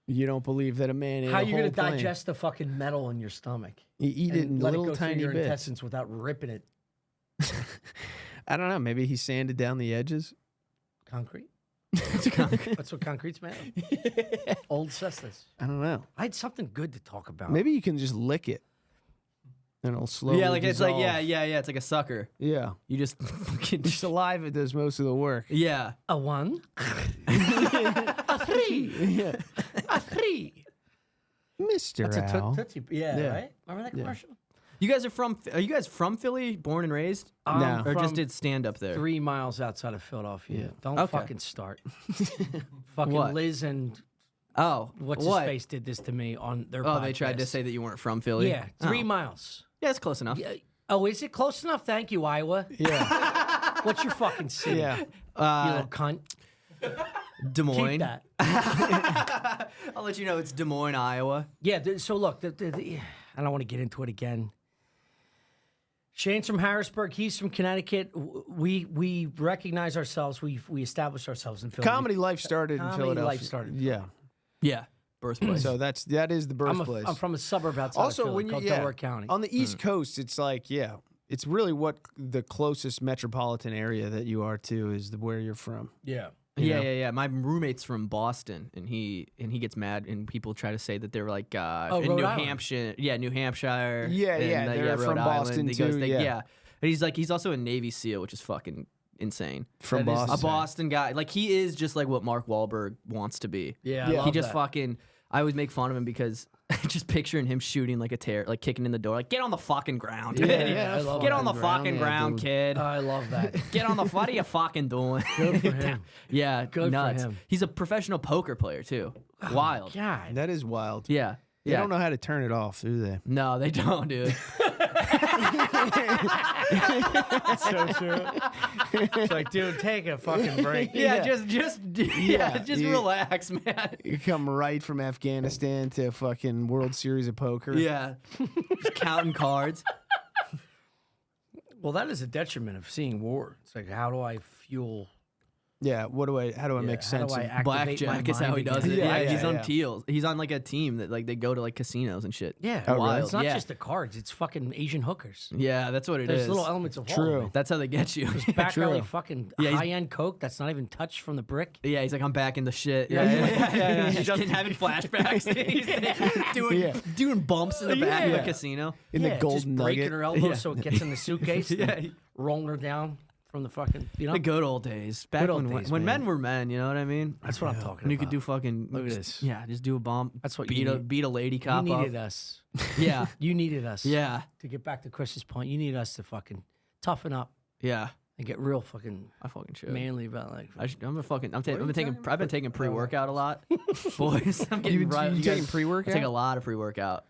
You don't believe that a man ate How a you whole gonna plane. digest the fucking metal in your stomach? You eat it in and let little it go through tiny your bits. intestines without ripping it. I don't know. Maybe he sanded down the edges. Concrete. That's what concrete's made of. Old Cessnas. I don't know. I had something good to talk about. Maybe you can just lick it, and it'll slowly. Yeah, like it's like dissolve. yeah. It's like a sucker. Yeah. You just fucking Your saliva does most of the work. yeah. A 1, a 3, Yeah. a 3. Mr. That's a Al. tootsie. Yeah, Yeah. right. Remember that commercial? You guys are you guys from Philly, born and raised? No. Or just From did stand up there? 3 miles outside of Philadelphia. Yeah. Don't Okay. fucking start. Fucking What? Liz and Oh, what's what? his face did this to me on their Oh, podcast. they tried to say that you weren't from Philly. Yeah, 3 Oh. miles. Yeah, it's close enough. Yeah. Oh, is it close enough? Thank you, Iowa. Yeah. What's your fucking city? Yeah. You little cunt. Des Moines. Keep that. I'll let you know it's Des Moines, Iowa. Yeah, so look, I don't want to get into it again. Shane's from Harrisburg. He's from Connecticut. We recognize ourselves. We establish ourselves in Philadelphia. Comedy life started in Comedy Philadelphia. life started in Yeah. Yeah, birthplace. So that is the birthplace. I'm from a suburb outside also, of Philly when you called Delaware County. on the East Coast, it's like it's really what the closest metropolitan area that you are to is where you're from. Yeah. you know? Yeah. My roommate's from Boston, and he gets mad, and people try to say that they're like in Rhode New Island. Hampshire. Yeah, New Hampshire. Yeah, and, yeah, they're Rhode from Island. Boston He goes, too, yeah. And he's also a Navy SEAL, which is fucking insane. From That is Boston. A Boston guy, like he is just like what Mark Wahlberg wants to be. Yeah, I Yeah. love He just that. fucking. I always make fun of him because just picturing him shooting like a tear, like kicking in the door, like get on the fucking ground. Yeah, I love Get that. on the fucking yeah, ground, dude. kid. I love that. Get on the. What are you fucking doing? Good for him. Yeah, Good for nuts. him. He's a professional poker player too. Wild. God. That is wild. Yeah. They don't know how to turn it off, do they? No, they don't, dude. That's so true. It's like, dude, take a fucking break. Yeah, Yeah. just you- relax, man. You come right from Afghanistan to fucking World Series of Poker. Yeah, just counting cards. Well, that is a detriment of seeing war. It's like, how do I fuel? Yeah. How do I make sense? How do I of- activate Blackjack my is how he mind does again? it. Yeah, Yeah, he's on yeah. teals. He's on like a team that like they go to like casinos and shit. Yeah, Oh, really? Wild. it's not yeah. just the cards; it's fucking Asian hookers. Yeah, that's what it There's is. little elements of all True. of it. That's how they get you. Back True. alley fucking Yeah, he's- high-end coke that's not even touched from the brick. Yeah, he's like, I'm back in the shit. Yeah, yeah. He's just having flashbacks. He's doing, Yeah. doing bumps in the back of Yeah. a casino. in Yeah, the gold just breaking nugget. her elbow Yeah. so it gets in the suitcase. Yeah. and rolling her down from the fucking. You know, The good old days. Back Good old when, days, when man. men were men, you know what I mean? that's what I'm talking When you about. could do fucking Look at this. Yeah, just do a bump. That's what beat you a need. beat a lady You cop needed up. us. Yeah. You needed us. Yeah. To get back to Chris's point, you needed us to fucking toughen up Yeah. and get real fucking I fucking should. manly about like. I've been taking pre-workout a lot. Boys, I'm getting right. You you taking guys- pre-workout? I take a lot of pre-workout.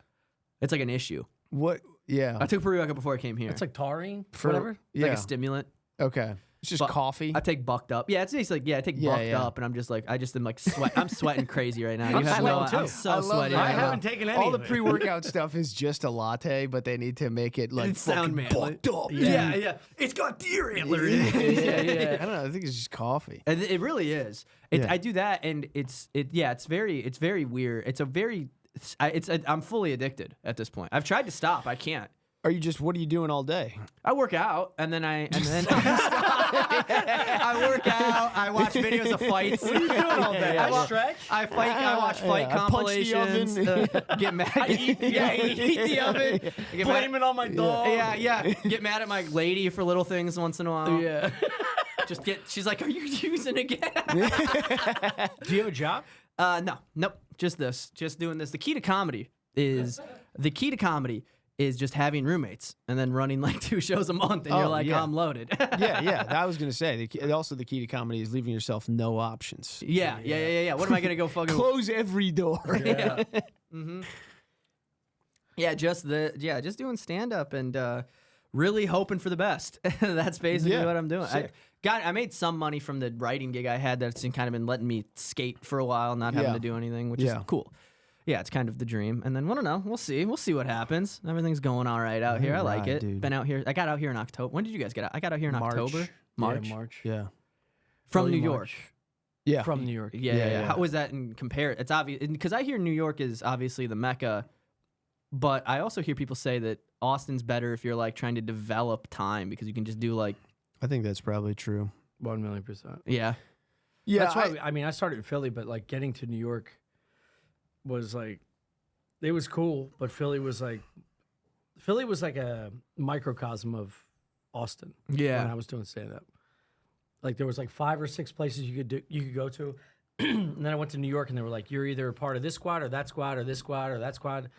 It's like an issue. What? Yeah. I took pre-workout before I came here. It's like taurine, For- whatever. It's Yeah. like a stimulant. Okay. It's just But coffee. I take bucked up. Yeah, it's basically like I take Yeah, bucked yeah. up, and I'm just like I just am like sweat. I'm sweating crazy right now. I'm You have no. sweating, too. I'm so I love sweaty. that. I right now. haven't taken any All the of it. pre-workout stuff is just a latte, but they need to make it like It sound fucking manly. bucked up. Yeah. It's got deer antler in it. I don't know. I think it's just coffee. And it really is. Yeah. I do that, and it's very weird. I'm fully addicted at this point. I've tried to stop. I can't. What are you doing all day? I work out, and then I work out. I watch videos of fights. What are you doing all day? I stretch. I watch fight I punch the compilations. oven. Get mad. eat the oven. Get Blame it on my dog. Yeah. Get mad at my lady for little things once in a while. Yeah. She's like, "Are you using again?" Do you have a job? Nope. Just this. Just doing this. The key to comedy is just having roommates and then running like 2 shows a month, and you're Oh, like, yeah. I'm loaded. Yeah. I was gonna say. Also, the key to comedy is leaving yourself no options. Yeah. What am I gonna go fucking? Close every door. Yeah. Yeah, just doing stand up and really hoping for the best. That's basically Yeah, what I'm doing. sick. I made some money from the writing gig I had that's kind of been letting me skate for a while, not having Yeah. to do anything, which Yeah. is cool. Yeah, it's kind of the dream. And then I don't know. We'll see. We'll see what happens. Everything's going all right out here. I like Alright, it. dude. Been out here. I got out here in October. When did you guys get out? I got out here in October. March. Yeah, March. Yeah. From Early New York. March. Yeah. From New York. Yeah. Yeah. How was that in compare? It's obvious because I hear New York is obviously the mecca, but I also hear people say that Austin's better if you're like trying to develop time because you can just do like I think that's probably true. 1,000,000%. yeah. Yeah. That's why I mean I started in Philly, but like getting to New York was like it was cool, but Philly was like a microcosm of Austin. Yeah. When I was doing stand up. Like there was like 5 or 6 places you could go to. And then I went to New York and they were like, you're either a part of this squad or that squad or this squad or that squad.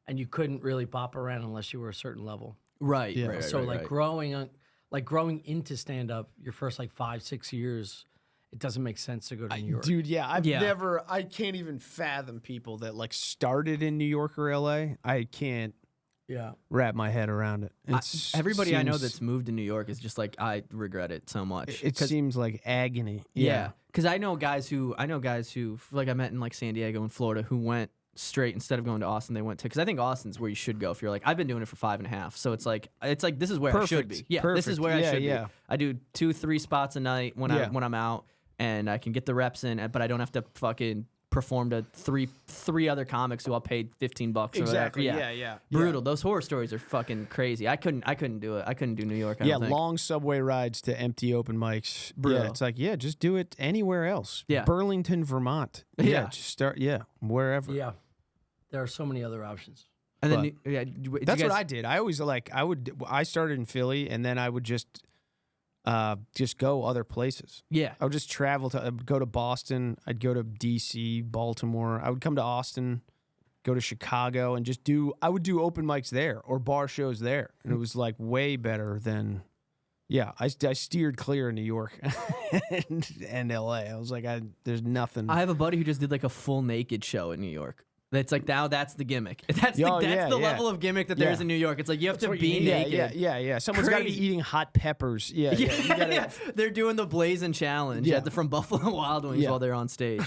And you couldn't really pop around unless you were a certain level. Right. Yeah. Right, So right, like right. growing into stand up your first like 5-6 years, it doesn't make sense to go to New York. Dude, yeah, Yeah. I can't even fathom people that like started in New York or LA. I can't Yeah. wrap my head around it. Everybody I know seems- that's moved to New York is just like I regret it so much. it 'Cause- seems like agony. yeah, because I know guys who like I met in like San Diego and Florida who went straight instead of going to Austin. They went to because I think Austin's where you should go if you're like I've been doing it for 5.5. So it's like this is where I should Perfect. be. Yeah, this is Perfect. where I Yeah, should yeah. be. I do 2-3 spots a night when Yeah. I'm out and I can get the reps in, but I don't have to fucking performed at three other comics who all paid $15 or whatever. Exactly. Yeah. Brutal. Those horror stories are fucking crazy. I couldn't do it. I couldn't do New York. I don't think. Long subway rides to empty open mics. Brutal. Yeah, it's like, just do it anywhere else. Yeah. Burlington, Vermont. Yeah. Just start. Yeah, wherever. Yeah. There are so many other options. And then That's what I did. I always I started in Philly, and then I would just go other places. Yeah. I would just travel I'd go to Boston. I'd go to DC, Baltimore. I would come to Austin, go to Chicago, and I would do open mics there or bar shows there. And it was like way better than, I steered clear in New York and LA. I was like, there's nothing. I have a buddy who just did like a full naked show in New York. It's like now that's the gimmick. That's the level of gimmick that there is in New York. It's like you have to be naked. Yeah. Someone's got to be eating hot peppers. Yeah. They're doing the Blazing Challenge from Buffalo Wild Wings while they're on stage.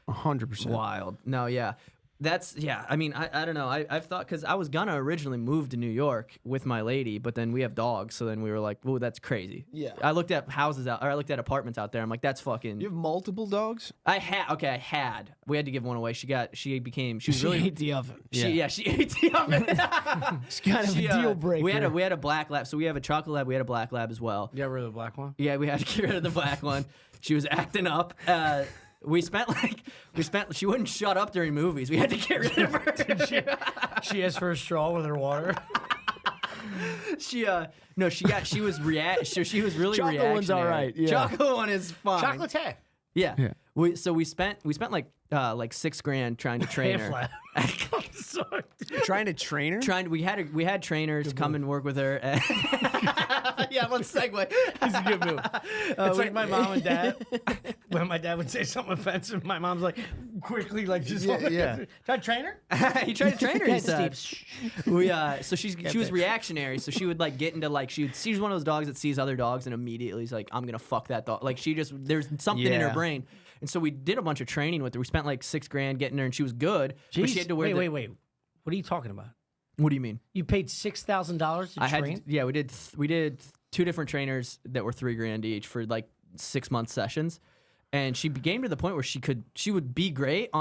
100%. Wild. No, yeah. That's, I mean, I don't know. I've thought, because I was going to originally move to New York with my lady, but then we have dogs. So then we were like, whoa, that's crazy. Yeah. I looked at I looked at apartments out there. I'm like, that's fucking. You have multiple dogs? I had. We had to give one away. She really ate the oven. She ate the oven. It's kind of a deal breaker. We had a black lab. So we have a chocolate lab. We had a black lab as well. You got rid of the black one? Yeah, we had to get rid of the black one. She was acting up. She wouldn't shut up during movies. We had to get rid of her. She asked for a straw with her water. She was really Chocolate reactionary. one's all right. Yeah. Chocolate one is fine. Chocolate tea. Yeah. We spent like $6,000 trying to train her. Trying to train her? We had trainers come and work with her. Yeah, let's segue. It's a good move. It's like my mom and dad. When my dad would say something offensive, my mom's like, quickly, like, just yeah. Try to train her? He tried to train her. He said. Steve. So she was reactionary. So she would like get into like she's one of those dogs that sees other dogs and immediately is like, I'm gonna fuck that dog. Like there's something in her brain. And so we did a bunch of training with her. We spent like $6,000 getting her, and she was good. Jeez. But she had to wear. Wait. What are you talking about? What do you mean? You paid $6,000 to train? We did 2 different trainers that were $3,000 each for like 6-month sessions. And she became to the point where she would be great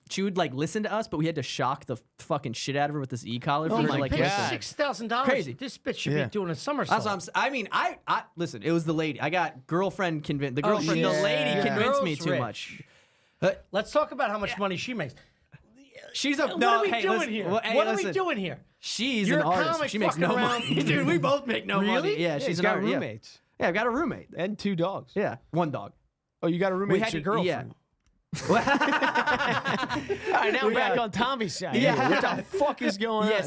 she would like listen to us, but we had to shock the fucking shit out of her with this e-collar. Oh my like, God. $6,000. Crazy. This bitch should be doing a somersault. That's what I mean, I listen. It was the lady. I got girlfriend convinced. The lady convinced me too much. Let's talk about how much money she makes. She's a What are we doing here? What are we doing here? She's You're an a artist. comic She makes no fucking money, dude. We both make no money. Really? Yeah, she's got an roommates. Yeah, I've got a roommate And 2 dogs. Yeah, 1 dog. Oh, you got a roommate? It's your girlfriend. All right, now back on Tommy's side. Yeah. What the fuck is going on? Yeah,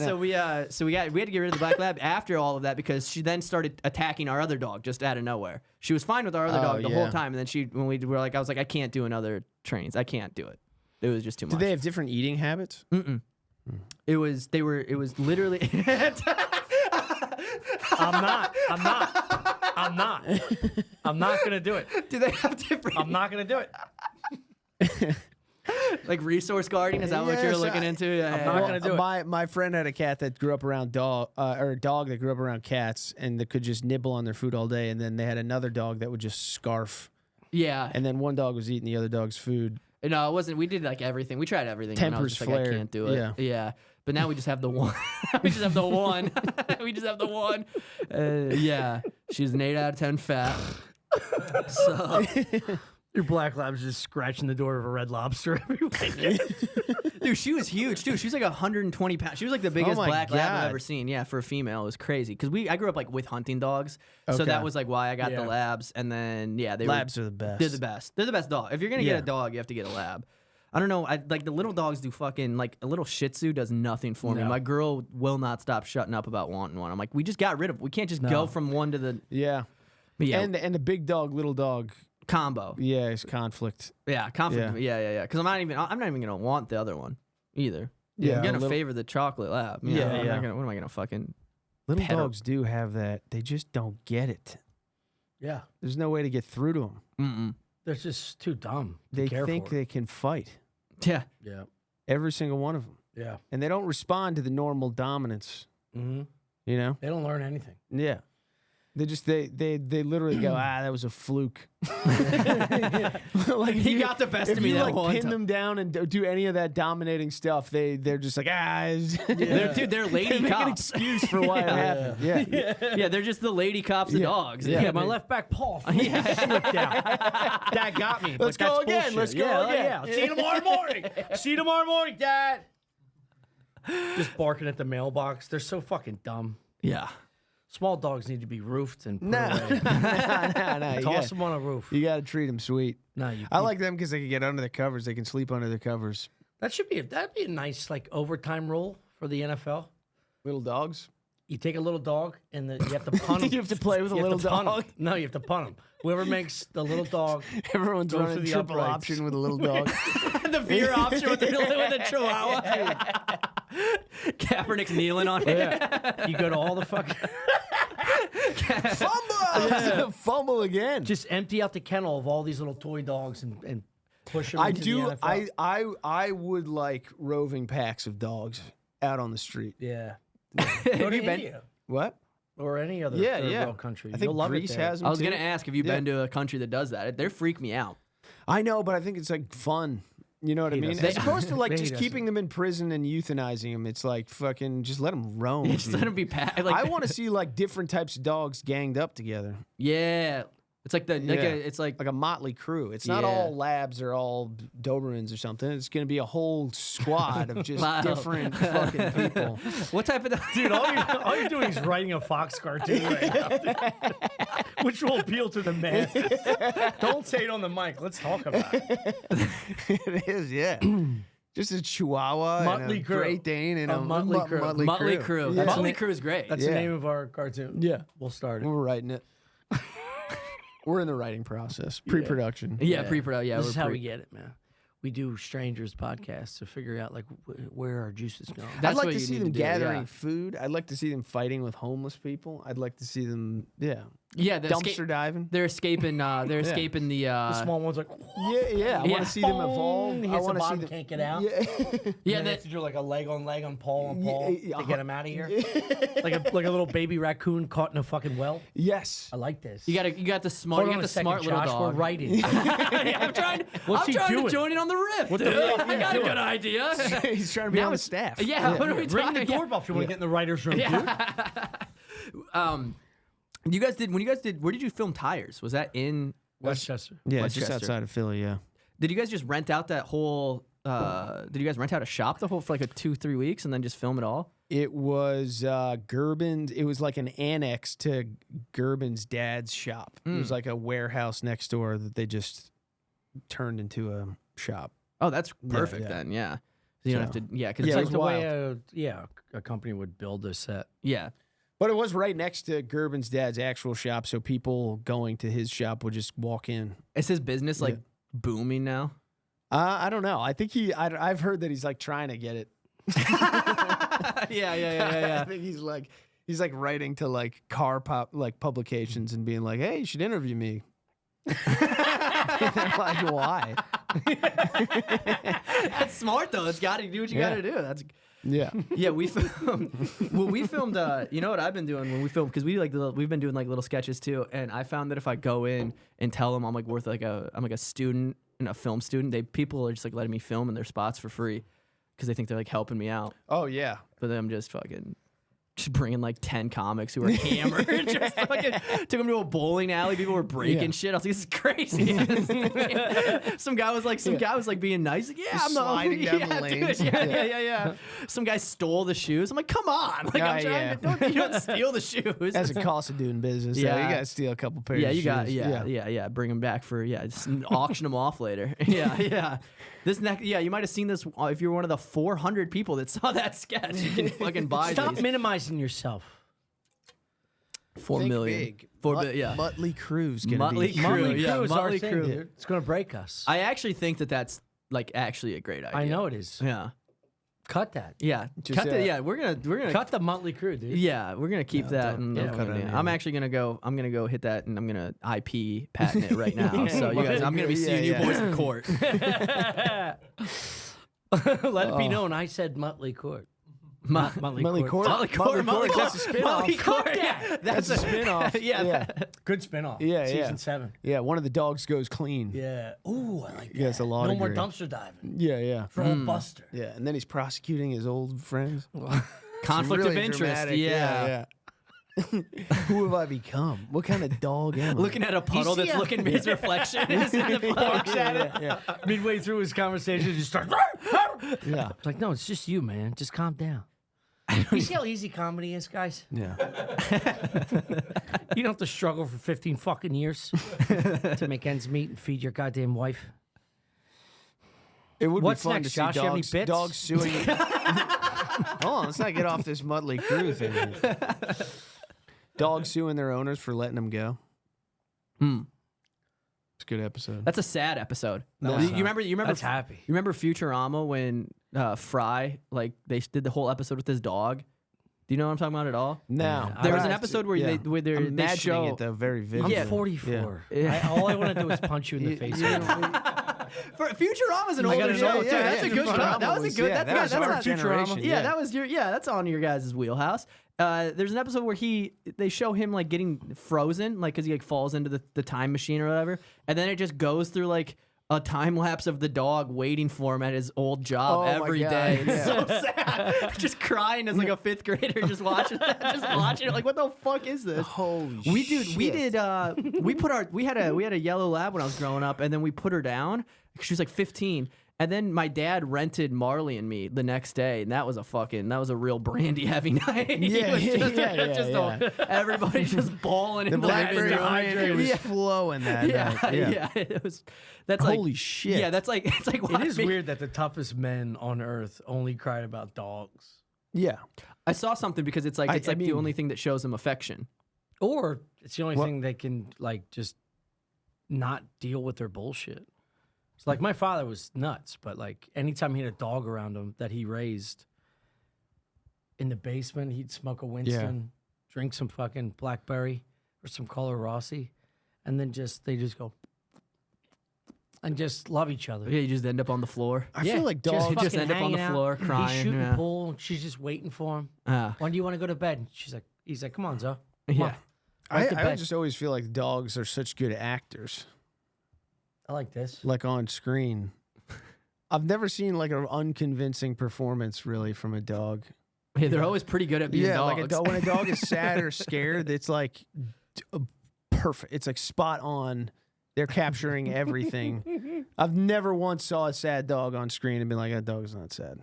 so we had to get rid of the black lab after all of that because she then started attacking our other dog just out of nowhere. She was fine with our other dog the whole time, and then when we were like, I was like, I can't do another trainings. I can't do it. It was just too much. Did they have different eating habits? Mm-mm. It was literally. I'm not gonna do it. Do they have different? I'm not gonna do it. Like resource guarding? Is that what you're looking into? Yeah, I'm not gonna do it. My friend had a cat that grew up around or a dog that grew up around cats and that could just nibble on their food all day, and then they had another dog that would just scarf. Yeah. And then one dog was eating the other dog's food. No, it wasn't. We did like everything. We tried everything. Tempers and I was just flared. like, I can't do it. Yeah. Yeah. But now we just have the one. We just have the one. We just have the one. Yeah. She's an 8 out of 10 fat. So. Your black lab's just scratching the door of a Red Lobster every weekend. Dude, she was huge too. She was like 120 pounds. She was like the biggest black lab I've ever seen. Yeah, for a female, it was crazy. Because I grew up like with hunting dogs, so that was like why I got the labs. And then labs are the best. They're the best. They're the best dog. If you're gonna get a dog, you have to get a lab. I don't know. Like the little dogs do fucking like a little Shih Tzu does nothing for me. My girl will not stop shutting up about wanting one. I'm like, we just got rid of. We can't just go from one to the But yeah. And the big dog, little dog combo. Yeah, it's conflict. Yeah, conflict. Yeah. Because I'm not even gonna want the other one either. Yeah, I'm gonna favor the chocolate lab. What am I gonna fucking? Little dogs do have that. They just don't get it. Yeah, there's no way to get through to them. Mm-mm. They're just too dumb. They think they can fight. Yeah. Every single one of them. Yeah. And they don't respond to the normal dominance. Mm-hmm. You know? They don't learn anything. Yeah. They literally go, that was a fluke. Like he got the best of me that whole time. If you pin them down and do any of that dominating stuff, they're just like, They're lady they make cops. an excuse for why it happened. Yeah, they're just the lady cops of dogs. Yeah, my left back paw slipped out. That got me. Let's go again. Let's go again. Yeah. See you tomorrow morning. See you tomorrow morning, Dad. Just barking at the mailbox. They're so fucking dumb. Yeah. Small dogs need to be roofed and put away. No. Toss them on a roof. You got to treat them sweet. No, I like them because they can get under their covers. They can sleep under their covers. that'd be a nice like overtime rule for the NFL. Little dogs. You take a little dog and you have to punt him. You have to play with a little dog. No, you have to punt him. Whoever makes the little dog. Everyone's Go running for the triple uprights. option with a little dog. The veer option with the chihuahua. Kaepernick's kneeling on it. Yeah. You go to all the fucking. Fumble! Fumble again. Just empty out the kennel of all these little toy dogs and push them into the NFL. I would like roving packs of dogs out on the street. Yeah. Have you been? India What? or any other Yeah, third yeah. world country. I think You'll love Greece it there. has them I was too. gonna ask, have you been to a country that does that? They freak me out. I know, but I think it's like fun. You know what I mean? doesn't. As opposed to like He just doesn't. keeping them in prison and euthanizing them, it's like fucking just let them roam. Just let dude. them be packed. I want to see like different types of dogs ganged up together, Yeah, it's like it's like like a motley crew. It's not Yeah. all labs or all Dobermans or something. It's going to be a whole squad of just Wow. different fucking people. what type of Dude, all you're doing is writing a Fox cartoon right now, dude. Which will appeal to the masses. Don't say it on the mic. Let's talk about it. It is, yeah. Just a Chihuahua Motley and a Crew. Great Dane and A a Motley Crew. Motley Crew? Yeah. Motley Crew is great. That's Yeah. the name of our cartoon. Yeah. We'll start it. We're writing it. We're in the writing process, pre-production. yeah, pre-pro. Yeah, This we're is how pre- we get it, man. We do strangers podcasts to figure out like where our juice is going. That's I'd like what to you see need them to do, gathering yeah. food. I'd like to see them fighting with homeless people. I'd like to see them, Yeah, the dumpster diving. They're escaping. They're escaping the. The small one's like, Yeah. I want Yeah. to see them evolve. He I hits want the to see bottom, them. can't get out. Yeah. Yeah, and they have that, to do like a leg on leg on paw Yeah, to get him out of here. like a little baby raccoon caught in a fucking well. Yes. I like this. you got the smart. Hold You on got a the second, smart little Josh. dog. We're writing. Yeah, I'm trying. What's he I'm trying doing? to join in on the riff. What the dude. fuck I you got a doing? good idea. He's trying to be Now on the it's- staff. Yeah, what are we Ring the talking? doorbell if you want to get in the writer's room, dude. You guys did when you guys did. Where did you film Tires? Was that in? Westchester. Yeah, it's just Westchester. outside of Philly, yeah. Did you guys just rent out that whole? Did you guys rent out a shop the whole for like 2-3 weeks and then just film it all? It was Gerben's. It was like an annex to Gerben's dad's shop. It was like a warehouse next door that they just turned into a shop. Oh, that's perfect yeah. then. Yeah, you don't have to. Yeah, because Yeah, It's it like was the way a company would build a set. yeah. But it was right next to Gerben's dad's actual shop, so people going to his shop would just walk in. Is his business like Yeah. booming now? I don't know. I think I've heard that he's like trying to get it. yeah. I think he's like writing to like car publications and being like, "Hey, you should interview me." And they're like, why? That's smart though. It's got to do what you Yeah. got to do. That's Yeah. yeah. We filmed. Well, we filmed. You know what I've been doing when we film because we've been doing like little sketches too. And I found that if I go in and tell them I'm like I'm like a student and a film student, people are just like letting me film in their spots for free because they think they're like helping me out. Oh yeah. But then I'm just bringing like 10 comics who are hammered. Just fucking took them to a bowling alley. People were breaking Yeah. shit. I was like, this is crazy. Some guy was like being nice. Like, yeah, I'm sliding down the yeah, lanes. dude, yeah. Some guy stole the shoes. I'm like, come on. Like, I'm trying to, you don't steal the shoes. That's a cost of doing business. Yeah. Yeah. You gotta steal a couple pairs. Yeah, of you got shoes. yeah. Bring them back for just auction them off later. Yeah. You might have seen this if you're one of the 400 people that saw that sketch. You can fucking buy Stop these. minimizing yourself. 4 Think million. big. 4 billion. Yeah. Motley Crue's gonna Motley be. Crue. Motley yeah, Crue is our Motley thing, Crue. dude. It's gonna break us. I actually think that's like actually a great idea. I know it is. Yeah. Cut that. Yeah. Just, We're gonna Cut the Motley Crew, dude. Yeah, we're gonna keep that. don't And cut it yeah. out. I'm actually gonna go. I'm gonna go hit that, and I'm gonna IP patent it right now. So you guys, I'm gonna be seeing you boys in court. Let it be known I said Motley Court. Motley Court. That's a spinoff. Yeah, That's a spinoff. Yeah. Good spinoff. Yeah, Season 7. Yeah, one of the dogs goes clean. Yeah. Ooh, I like that. Yeah, it's a lot No of more green. dumpster diving. Yeah. For old Buster. Yeah, and then he's prosecuting his old friends. Conflict Really of interest. dramatic. Yeah. Who have I become? What kind of dog am I? Looking at a puddle that's looking at his reflection. Is in the puddle. Yeah. Midway through his conversation, he starts. Yeah. It's like, no, it's just you, man. Just calm down. You see how easy comedy is, guys? Yeah. You don't have to struggle for 15 fucking years to make ends meet and feed your goddamn wife. It would What's be fun next, to Josh? see You have any dogs, bits? dogs suing. Hold on, let's not get off this Motley Crue thing. Dogs suing their owners for letting them go. It's a good episode. That's a sad episode. No, you it's not. remember That's happy. You remember Futurama when Fry, like, they did the whole episode with his dog? Do you know what I'm talking about at all? No. There was I've an actually- episode where yeah. they I'm imagining show it though very I'm vividly. 44. Yeah. All I want to do is punch you in the face. For Futurama's an I older gotta show know. too. Yeah, that's a good show. That was a good. Yeah, that was our not generation. Yeah, that was that's on your guys' wheelhouse. There's an episode where they show him like getting frozen, like because he like falls into the time machine or whatever, and then it just goes through like a time lapse of the dog waiting for him at his old job Oh my every God, day. It's yeah. so sad. Just crying as like a 5th grader, just watching it. Like, what the fuck is this? Holy We shit. we had a yellow lab when I was growing up, and then we put her down. She was like 15. And then my dad rented Marley and me the next day, and that was a real brandy heavy night. Everybody just bawling The in the living blackberry room. brandy was flowing that night. Yeah. It was. That's like Holy shit. Yeah, that's like it's like. It is weird that the toughest men on earth only cried about dogs. Yeah. I saw something because it's like I the mean- only thing that shows them affection. Or it's the only What? thing they can like just not deal with their bullshit. It's like my father was nuts, but like anytime he had a dog around him that he raised in the basement, he'd smoke a Winston, drink some fucking blackberry or some Color Rossi, and then they just go and just love each other. Yeah, you just end up on the floor. I feel like dogs just fucking end up on hanging the out. floor crying, He's shooting yeah. pool. She's just waiting for him. When do you want to go to bed? He's like, come on, Zoe. Come Yeah. on. Right to I bed. just always feel like dogs are such good actors, I like this. like on screen. I've never seen like an unconvincing performance really from a dog. Yeah, they're always pretty good at being dogs. like a dog, when a dog is sad or scared, it's like perfect. It's like spot on. They're capturing everything. I've never once saw a sad dog on screen and been like, that dog's not sad.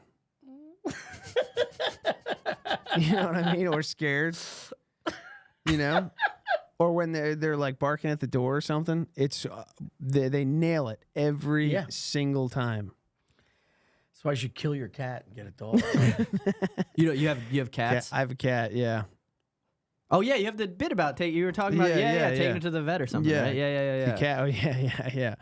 You know what I mean? Or scared. You know? Or when they're like barking at the door or something. It's they nail it every single time. That's why you should kill your cat and get a dog. You have cats. I have a cat, yeah. Oh yeah, you have the bit about you were talking about taking it to the vet or something. Right? Yeah. The cat, yeah.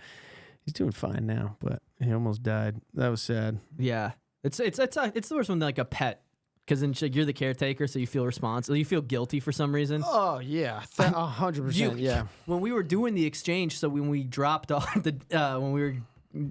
He's doing fine now, but he almost died. That was sad. Yeah, it's the worst when like a pet, because then like, you're the caretaker, so you feel responsible. You feel guilty for some reason. Oh yeah, 100%. Yeah. When we were doing the exchange, so when we dropped off when we were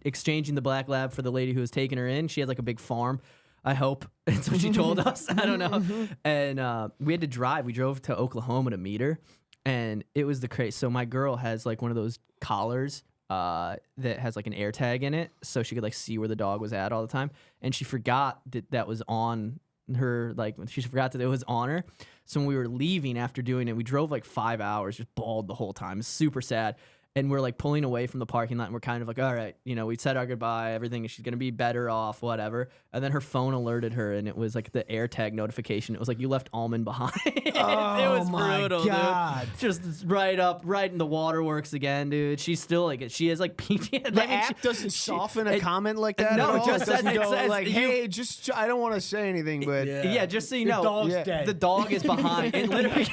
exchanging the black lab for the lady who was taking her in, she had like a big farm. I hope that's what she told us. I don't know. And we had to drive. We drove to Oklahoma to meet her, and it was the craze. So my girl has like one of those collars that has like an air tag in it, so she could like see where the dog was at all the time. And she forgot that was on her. Like she forgot that it was on her. So when we were leaving after doing it, we drove like 5 hours, just bawled the whole time. It's super sad. And we're like pulling away from the parking lot, and we're kind of like, all right, we said our goodbye, everything, she's gonna be better off, whatever. And then her phone alerted her, and it was like the AirTag notification. It was like, you left Almond behind. It was brutal, God. dude. Just right in the waterworks again, dude. She's still like, she has like PTSD. The app doesn't soften a comment like that. No, at it all? just doesn't says- it go says like, you- hey, I don't want to say anything, but Yeah, just so you The know, dog's dead. the dog is behind. It literally,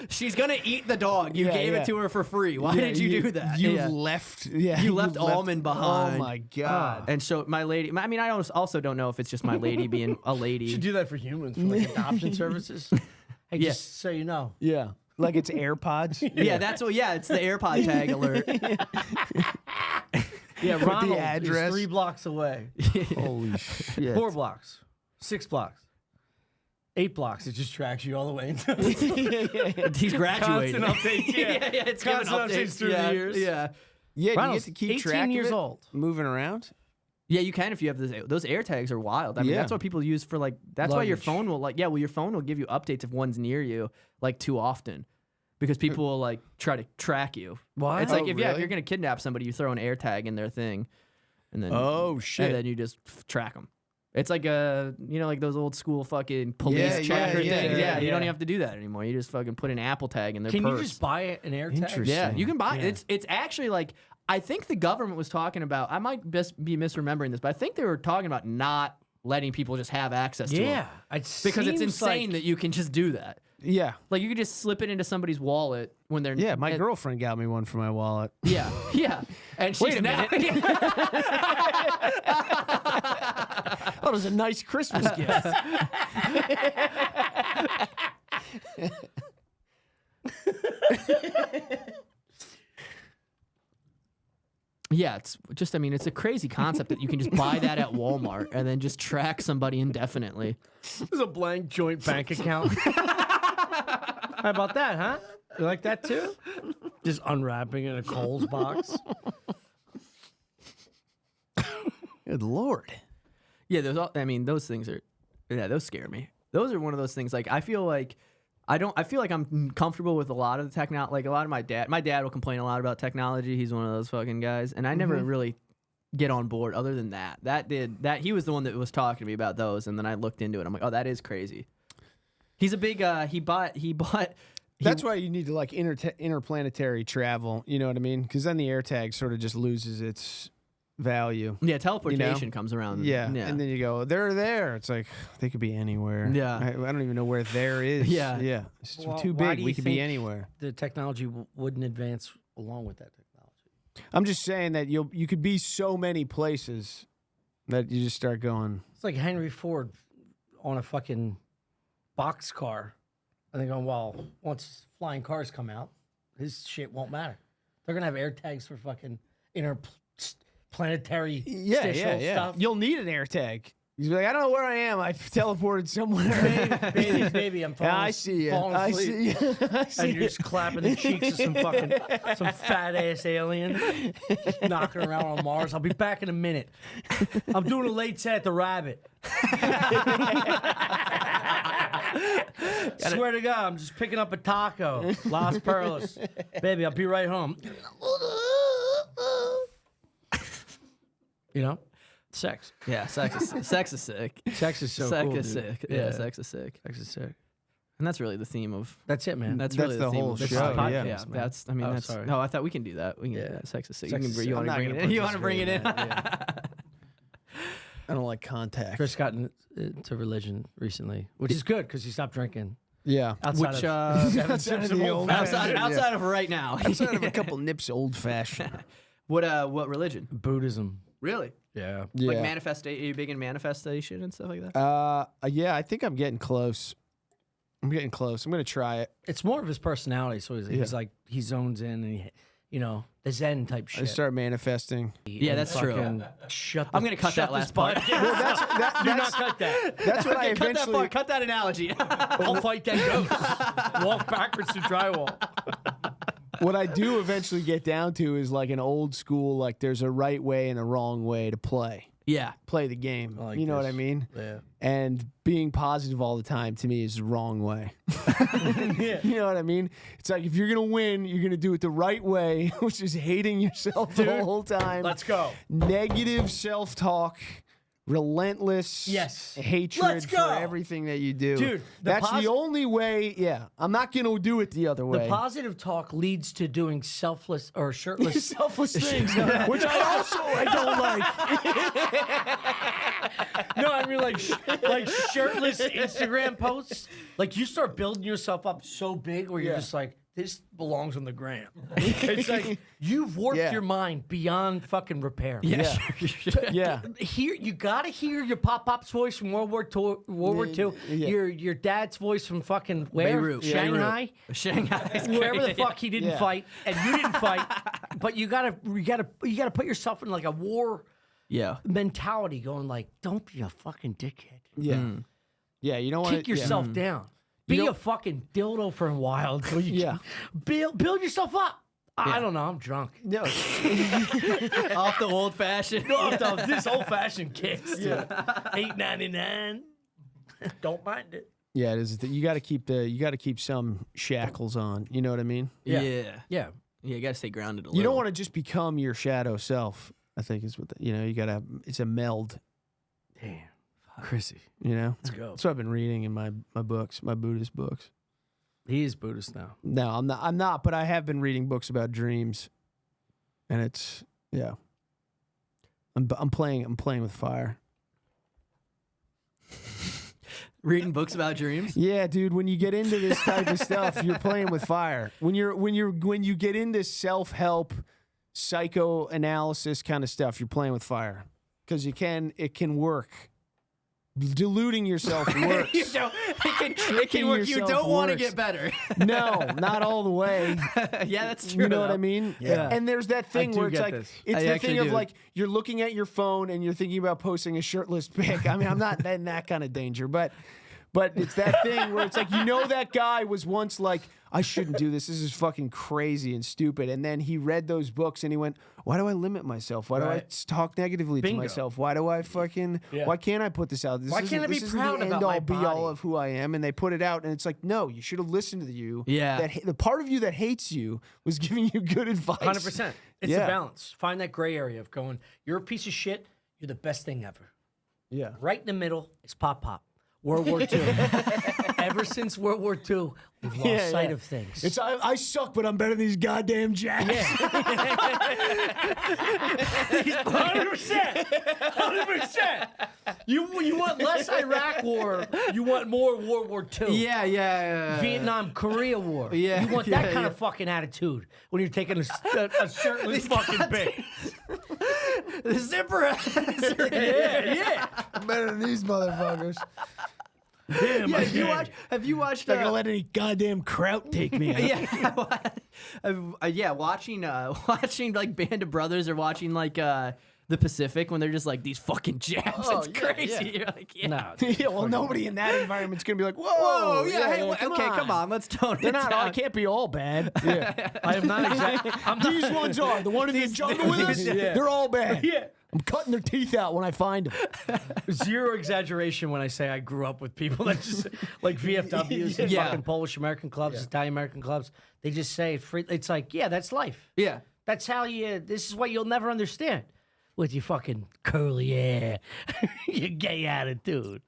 she's gonna eat the dog. You gave it to her for free. Why did you do that? You Yeah. left. You left Almond behind. Oh my god. And so my lady, I mean, I also don't know if it's just my lady being a You lady. should do that for humans, for like adoption services. Hey, Yeah. just so you know. Yeah. Like it's AirPods. Yeah, it's the AirPod tag alert. Yeah, Ronald address. is 3 blocks away. Holy shit. 4 blocks. 6 blocks. 8 blocks. It just tracks you all the way into He's graduating. Constant updates. Yeah, it's constant giving updates through the years. Yeah. Yeah, do you Ronald's get to keep 18 track years of it? old. Moving around? Yeah, you can if you have those air tags are wild. I mean, Yeah. that's what people use for like. That's why your Luggage. phone will your phone will give you updates if one's near you like too often, because people will like try to track you. Why? It's like Oh, if really? you're gonna kidnap somebody, you throw an air tag in their thing, and then Oh, shit. and then you just track them. It's like like those old school fucking police Yeah, tracker yeah, things. yeah, You don't yeah. even have to do that anymore. You just fucking put an Apple tag in their Can purse. you just buy an air tag? Interesting. Yeah, you can buy Yeah. It's actually like I think the government was talking about. I might just be misremembering this, but I think they were talking about not letting people just have access to them. Yeah. Because it's insane that you can just do that. Yeah. Like you could just slip it into somebody's wallet when they're Yeah, my girlfriend got me one for my wallet. Yeah, and she's Wait a now. Oh, it was a nice Christmas gift. Yeah, it's just. I mean, it's a crazy concept that you can just buy that at Walmart and then just track somebody indefinitely. There's a blank joint bank account. How about that, huh? You like that too? Just unwrapping in a Kohl's box. Good Lord. Yeah, those things are. Yeah, those scare me. Those are one of those things. Like I feel like I'm comfortable with a lot of the technology. Like a lot of my dad will complain a lot about technology. He's one of those fucking guys, and I never really get on board. Other than that he was the one that was talking to me about those, and then I looked into it. I'm like, oh, that is crazy. He's a big. He bought. That's why you need to like interplanetary travel. You know what I mean? Because then the air tag sort of just loses its value. Yeah, teleportation comes around. Yeah. And then you go, they're there. It's like they could be anywhere. Yeah. I don't even know where there is. Yeah. Yeah. It's Well, too why big. do We you could be think anywhere. The technology wouldn't advance along with that technology. I'm just saying that you could be so many places that you just start going. It's like Henry Ford on a fucking boxcar. And they're going, well, once flying cars come out, his shit won't matter. They're going to have air tags for fucking interplanetary stuff. You'll need an air tag. He's like, I don't know where I am. I teleported somewhere. Baby, I'm falling, I see you. falling I asleep. see you. I see And you're you. just clapping the cheeks of some fat ass alien just knocking around on Mars. I'll be back in a minute. I'm doing a late set at the Rabbit. Swear to God, I'm just picking up a taco. Las Perlas. Baby, I'll be right home. You know? Sex. Yeah, sex is sick. Sex is so Sex cool. is dude. sick. Yeah, sex is sick. Sex is sick. And that's really the theme of. That's it, man. That's That's really the theme whole of this show, podcast. yeah. Yeah, man. that's. I mean, Oh, that's. sorry. No, I thought we can do that. We can. Yeah. Yeah, sex is sick. Sex you is can, sick. you I'm want to not bring it gonna in? You want to bring it in? participate in that, I don't like contact. Chris got into religion recently, which is good because he stopped drinking. Yeah. Outside Which of Outside of the old outside fashioned, of right now. outside of a couple nips old fashioned. What religion? Buddhism. Really? Yeah. Like Yeah. manifestation? Are you big in manifestation and stuff like that? Yeah, I think I'm getting close. I'm getting close. I'm gonna try it. It's more of his personality. So he's like, he zones in and the Zen type I shit. start manifesting. Yeah, that's true. Fucking Shut the, I'm gonna cut shut that this last part. podcast. Do not cut that. That's what I Okay, cut that eventually. part. Cut that analogy. I'll fight that ghost. Walk backwards through drywall. What I do eventually get down to is like an old school. Like there's a right way and a wrong way to play the game. I like You know what this. I mean? Yeah. And being positive all the time to me is the wrong way. Yeah. You know what I mean? It's like if you're gonna win, you're gonna do it the right way, which is hating yourself the whole time. Let's go. Negative self-talk, relentless Yes. hatred Let's for go. everything that you do. Dude, the that's the only way. Yeah, I'm not gonna do it the other The way. positive talk leads to doing selfless or shirtless. Selfless things, which I don't like. No, I mean like shirtless Instagram posts. Like you start building yourself up so big where you're just like, this belongs on the gram. It's like you've warped Yeah. your mind beyond fucking repair. Yeah, yeah. Here you gotta hear your Pop's voice from World War II. Yeah. Your dad's voice from fucking where? Beirut. Shanghai. Shanghai. Wherever the fuck he didn't Yeah. fight and you didn't fight, but you gotta put yourself in like a war Yeah. mentality, going like, don't be a fucking dickhead. Yeah. Yeah, you don't want to kick yourself down. Be a fucking dildo for a while until you can build yourself up. I don't know. I'm drunk. No. Off the old fashioned. This old fashioned kicks. Yeah. $8.99. Don't mind it. Yeah, it is. You got to keep some shackles on. You know what I mean? Yeah. You got to stay grounded a little. You don't want to just become your shadow self. I think is what you got to. It's a meld. Damn, Chrissy. You know. Let's go. That's what I've been reading in my books, my Buddhist books. He is Buddhist now. No, I'm not. But I have been reading books about dreams, and it's I'm playing with fire. Reading books about dreams. Yeah, dude. When you get into this type of stuff, you're playing with fire. When you get into self-help, psychoanalysis kind of stuff, you're playing with fire because it can work. Diluting yourself works. It can work. You don't want to get better. No, not all the way. Yeah, that's true. You know what I mean? Yeah. And there's that thing where it's like, it's the thing of like, you're looking at your phone and you're thinking about posting a shirtless pic. I mean, I'm not in that kind of danger, but it's that thing where it's like, that guy was once like, I shouldn't do this. This is fucking crazy and stupid. And then he read those books and he went, why do I limit myself? Why do I talk negatively to myself? Why do I why can't I put this out? Why can't I be proud about my body? Be all of who I am. And they put it out and it's like, no, you should have listened to you. Yeah. The part of you that hates you was giving you good advice. 100%. It's a balance. Find that gray area of going, you're a piece of shit. You're the best thing ever. Yeah. Right in the middle is Pop. World War II. Ever since World War II, we've lost sight of things. It's I suck, but I'm better than these goddamn Jacks. Yeah. 100%. 100%. You want less Iraq War. You want more World War II. Yeah. Vietnam, Korea War. Yeah. You want that kind of fucking attitude when you're taking a shirtless fucking pic. The zipper. Yeah. I'm better than these motherfuckers. Damn, have you watched? Not gonna let any goddamn kraut take me out. Watching like Band of Brothers or watching like the Pacific when they're just like these fucking jabs. It's crazy. You're like, well, nobody in that environment's gonna be like, whoa, come on, let's tone it down. I can't be all bad. Yeah. I am not exactly. These ones are the one in the jungle with us. They're all bad. Yeah. I'm cutting their teeth out when I find them. Zero exaggeration when I say I grew up with people that just like VFWs and fucking Polish American clubs, Italian American clubs. They just say it's like, that's life. Yeah. That's how this is what you'll never understand with your fucking curly hair, your gay attitude.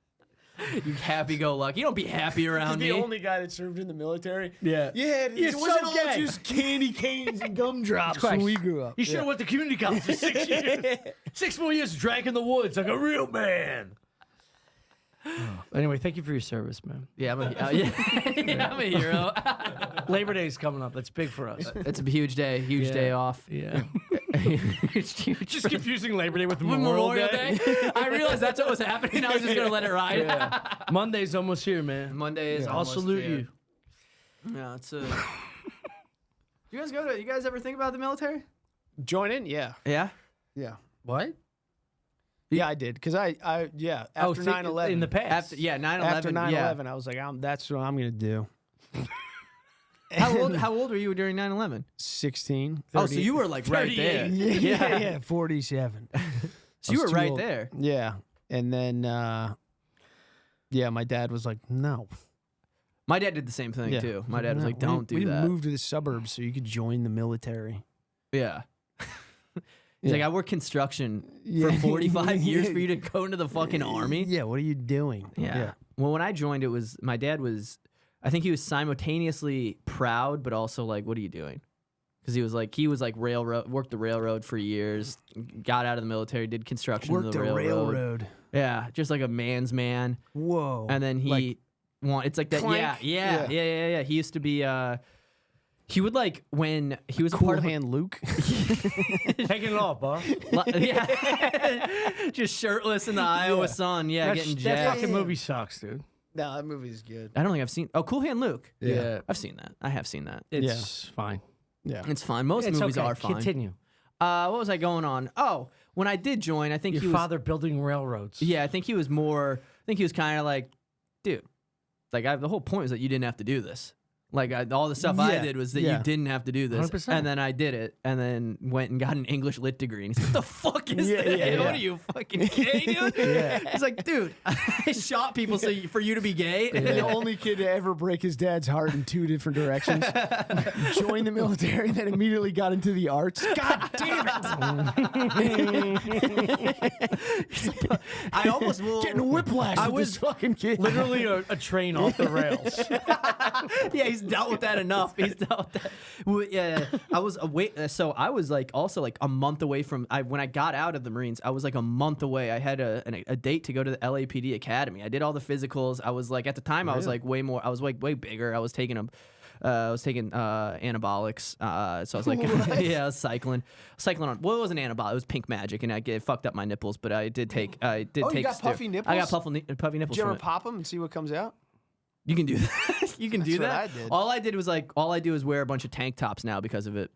You happy-go-lucky. You don't be happy around me. The only guy that served in the military. Yeah. Yeah, You're it wasn't so all gay. just candy canes and gumdrops when we grew up. You should have went to community college for 6 years. 6 more years drank in the woods like a real man. Anyway, thank you for your service, man. Yeah, I'm a hero. Labor Day is coming up. That's big for us. It's a huge day. Huge day off. Yeah. It's huge. Just confusing Labor Day with Memorial Day. I realized that's what was happening. I was just going to let it ride. Yeah. Monday's almost here, man. Monday is almost I'll salute here. you. Yeah, it's you guys ever think about the military? Join in? Yeah. Yeah? Yeah. What? Yeah, I did. Because after 9/11. In the past. After 9/11. After 9/11, I was like, that's what I'm going to do. How old were you during 9/11? 16. 30, so you were like right there. Yeah, 47. So you were right there. Yeah. And then, my dad was like, no. My dad did the same thing too. My dad was like, don't do that. We moved to the suburbs so you could join the military. Yeah. He's like, I worked construction for 45 years for you to go into the fucking army? Yeah, what are you doing? Yeah. Well, when I joined, my dad was, I think he was simultaneously proud, but also like, what are you doing? Because he was like worked the railroad for years, got out of the military, did construction in the railroad. Yeah, just like a man's man. Whoa. And then it's like that. Clank? Yeah. He used to be, he would like when he was Cool a part of Hand Luke. Taking it off, bro. Yeah. Just shirtless in the Iowa sun. Yeah, getting that jacked. fucking movie sucks, dude. No, that movie is good. I don't think I've seen. Oh, Cool Hand Luke. Yeah. I've seen that. I have seen that. It's fine. Yeah. It's fine. Most movies okay. are fine. Continue. What was I going on? Oh, when I did join, I think Your father building railroads. Yeah, I think he was kind of like dude, like the whole point was that you didn't have to do this. Like all the stuff I did was that you didn't have to do this, 100%. and then I did it, and then went and got an English lit degree. And he's like, "What the fuck is that? What are you fucking gay, dude?" He's like, "Dude, I shot people for you to be gay." And the only kid to ever break his dad's heart in 2 different directions. Joined the military, and then immediately got into the arts. God damn it! I almost Getting whiplash. I was this fucking kid. Literally a train off the rails. Yeah, he's dealt with that enough. He's dealt with that. Well, yeah, I was away. So I was like also like a month away from when I got out of the Marines. I was like a month away. I had a date to go to the LAPD Academy. I did all the physicals. I was like at the time I was like way more. I was like way bigger. I was taking anabolics. So I was like, yeah, I was cycling on. Well, it wasn't anabolic. It was pink magic, and it fucked up my nipples. But I did take. You got puffy nipples? I got puffy nipples. Did you ever pop them and see what comes out? You can do that. You can do that. What I did. All I do is wear a bunch of tank tops now because of it.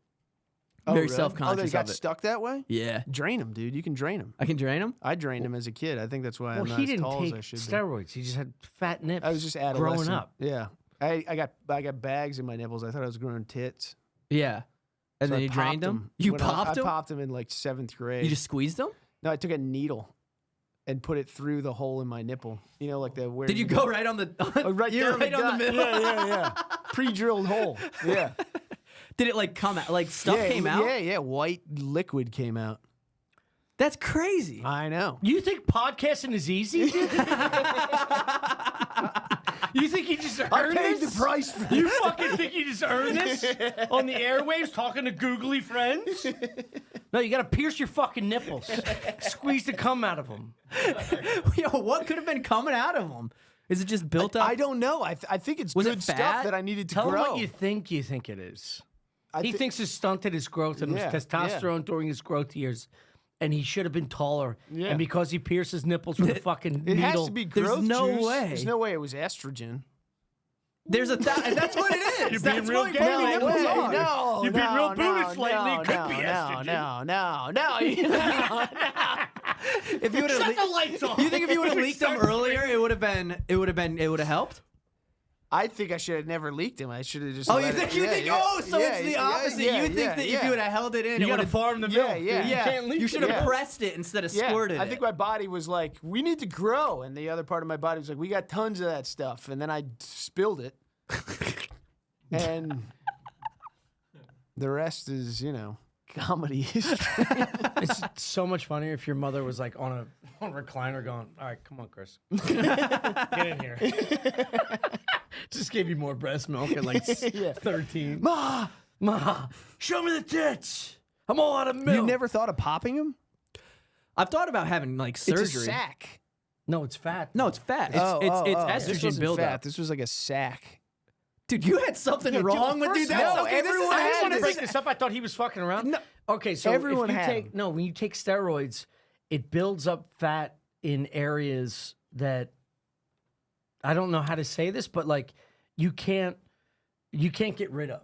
Oh, Very really? self-conscious. Oh, they got of it. stuck that way? Yeah. Drain them, dude. You can drain them. I can drain them. I drained them as a kid. I think that's why I'm not he as didn't tall take as I should be. steroids. He just had fat nips. I was just growing adolescent. up. Yeah. I got bags in my nipples. I thought I was growing tits. Yeah. And So then I you drained popped them. You popped I them. popped them in like 7th grade. You just squeezed them. No, I took a needle and put it through the hole in my nipple. You know, like the where. Did you go right on the? Right You're down right the on the gut. middle. Yeah. Pre-drilled hole. Yeah. Did it like come out? Like stuff came out? Yeah. White liquid came out. That's crazy. I know. You think podcasting is easy? You think you just I earned paid this? the price for You this. fucking think you just earned this on the airwaves talking to googly friends? No, you gotta pierce your fucking nipples. Squeeze the cum out of them. Yo, what could have been coming out of them? Is it just built up? I don't know. I think it's Was it good stuff fat? that I needed to Tell grow. him what you think it is. I He thi- thinks it's stunted his growth and his testosterone during his growth years. And he should have been taller. Yeah. And because he pierced his nipples with a fucking It needle. has to be There's growth no juice. way. There's no way it was estrogen. There's that's what it is. You're being That's real what gay baby lately. nipples Wait, are. No, You've been real Buddhist lately. It could be no. If you would Shut have, the lights off. you think if you would have leaked them earlier, it would have helped? I think I should have never leaked him. I should have just. Oh, let you it- think? You yeah, think? yeah, Oh, so yeah, it's the yeah, opposite. yeah, You think yeah, that if yeah. you would have held it in, You it got to would have. farm the Yeah, milk. yeah. You can't leak You it. should have Yeah. pressed it instead of Yeah, squirted I it. think my body was like, we need to grow. And the other part of my body was like, we got tons of that stuff. And then I spilled it. And the rest is, comedy history. It's so much funnier if your mother was like on a recliner going, all right, come on, Chris. Get in here. Just gave you more breast milk at like 13. Ma! Ma, show me the tits. I'm all out of milk. You never thought of popping him? I've thought about having like surgery. It's a sack. No, it's fat. No, it's fat. It's This estrogen wasn't buildup. fat. This was like a sack. Dude, you had something wrong with you. first of all, Okay, this is- everyone I just had wanna to bring break this up. I thought he was fucking around. No. Okay, so Everyone if you had take them. when you take steroids, it builds up fat in areas that I don't know how to say this, but like you can't get rid of.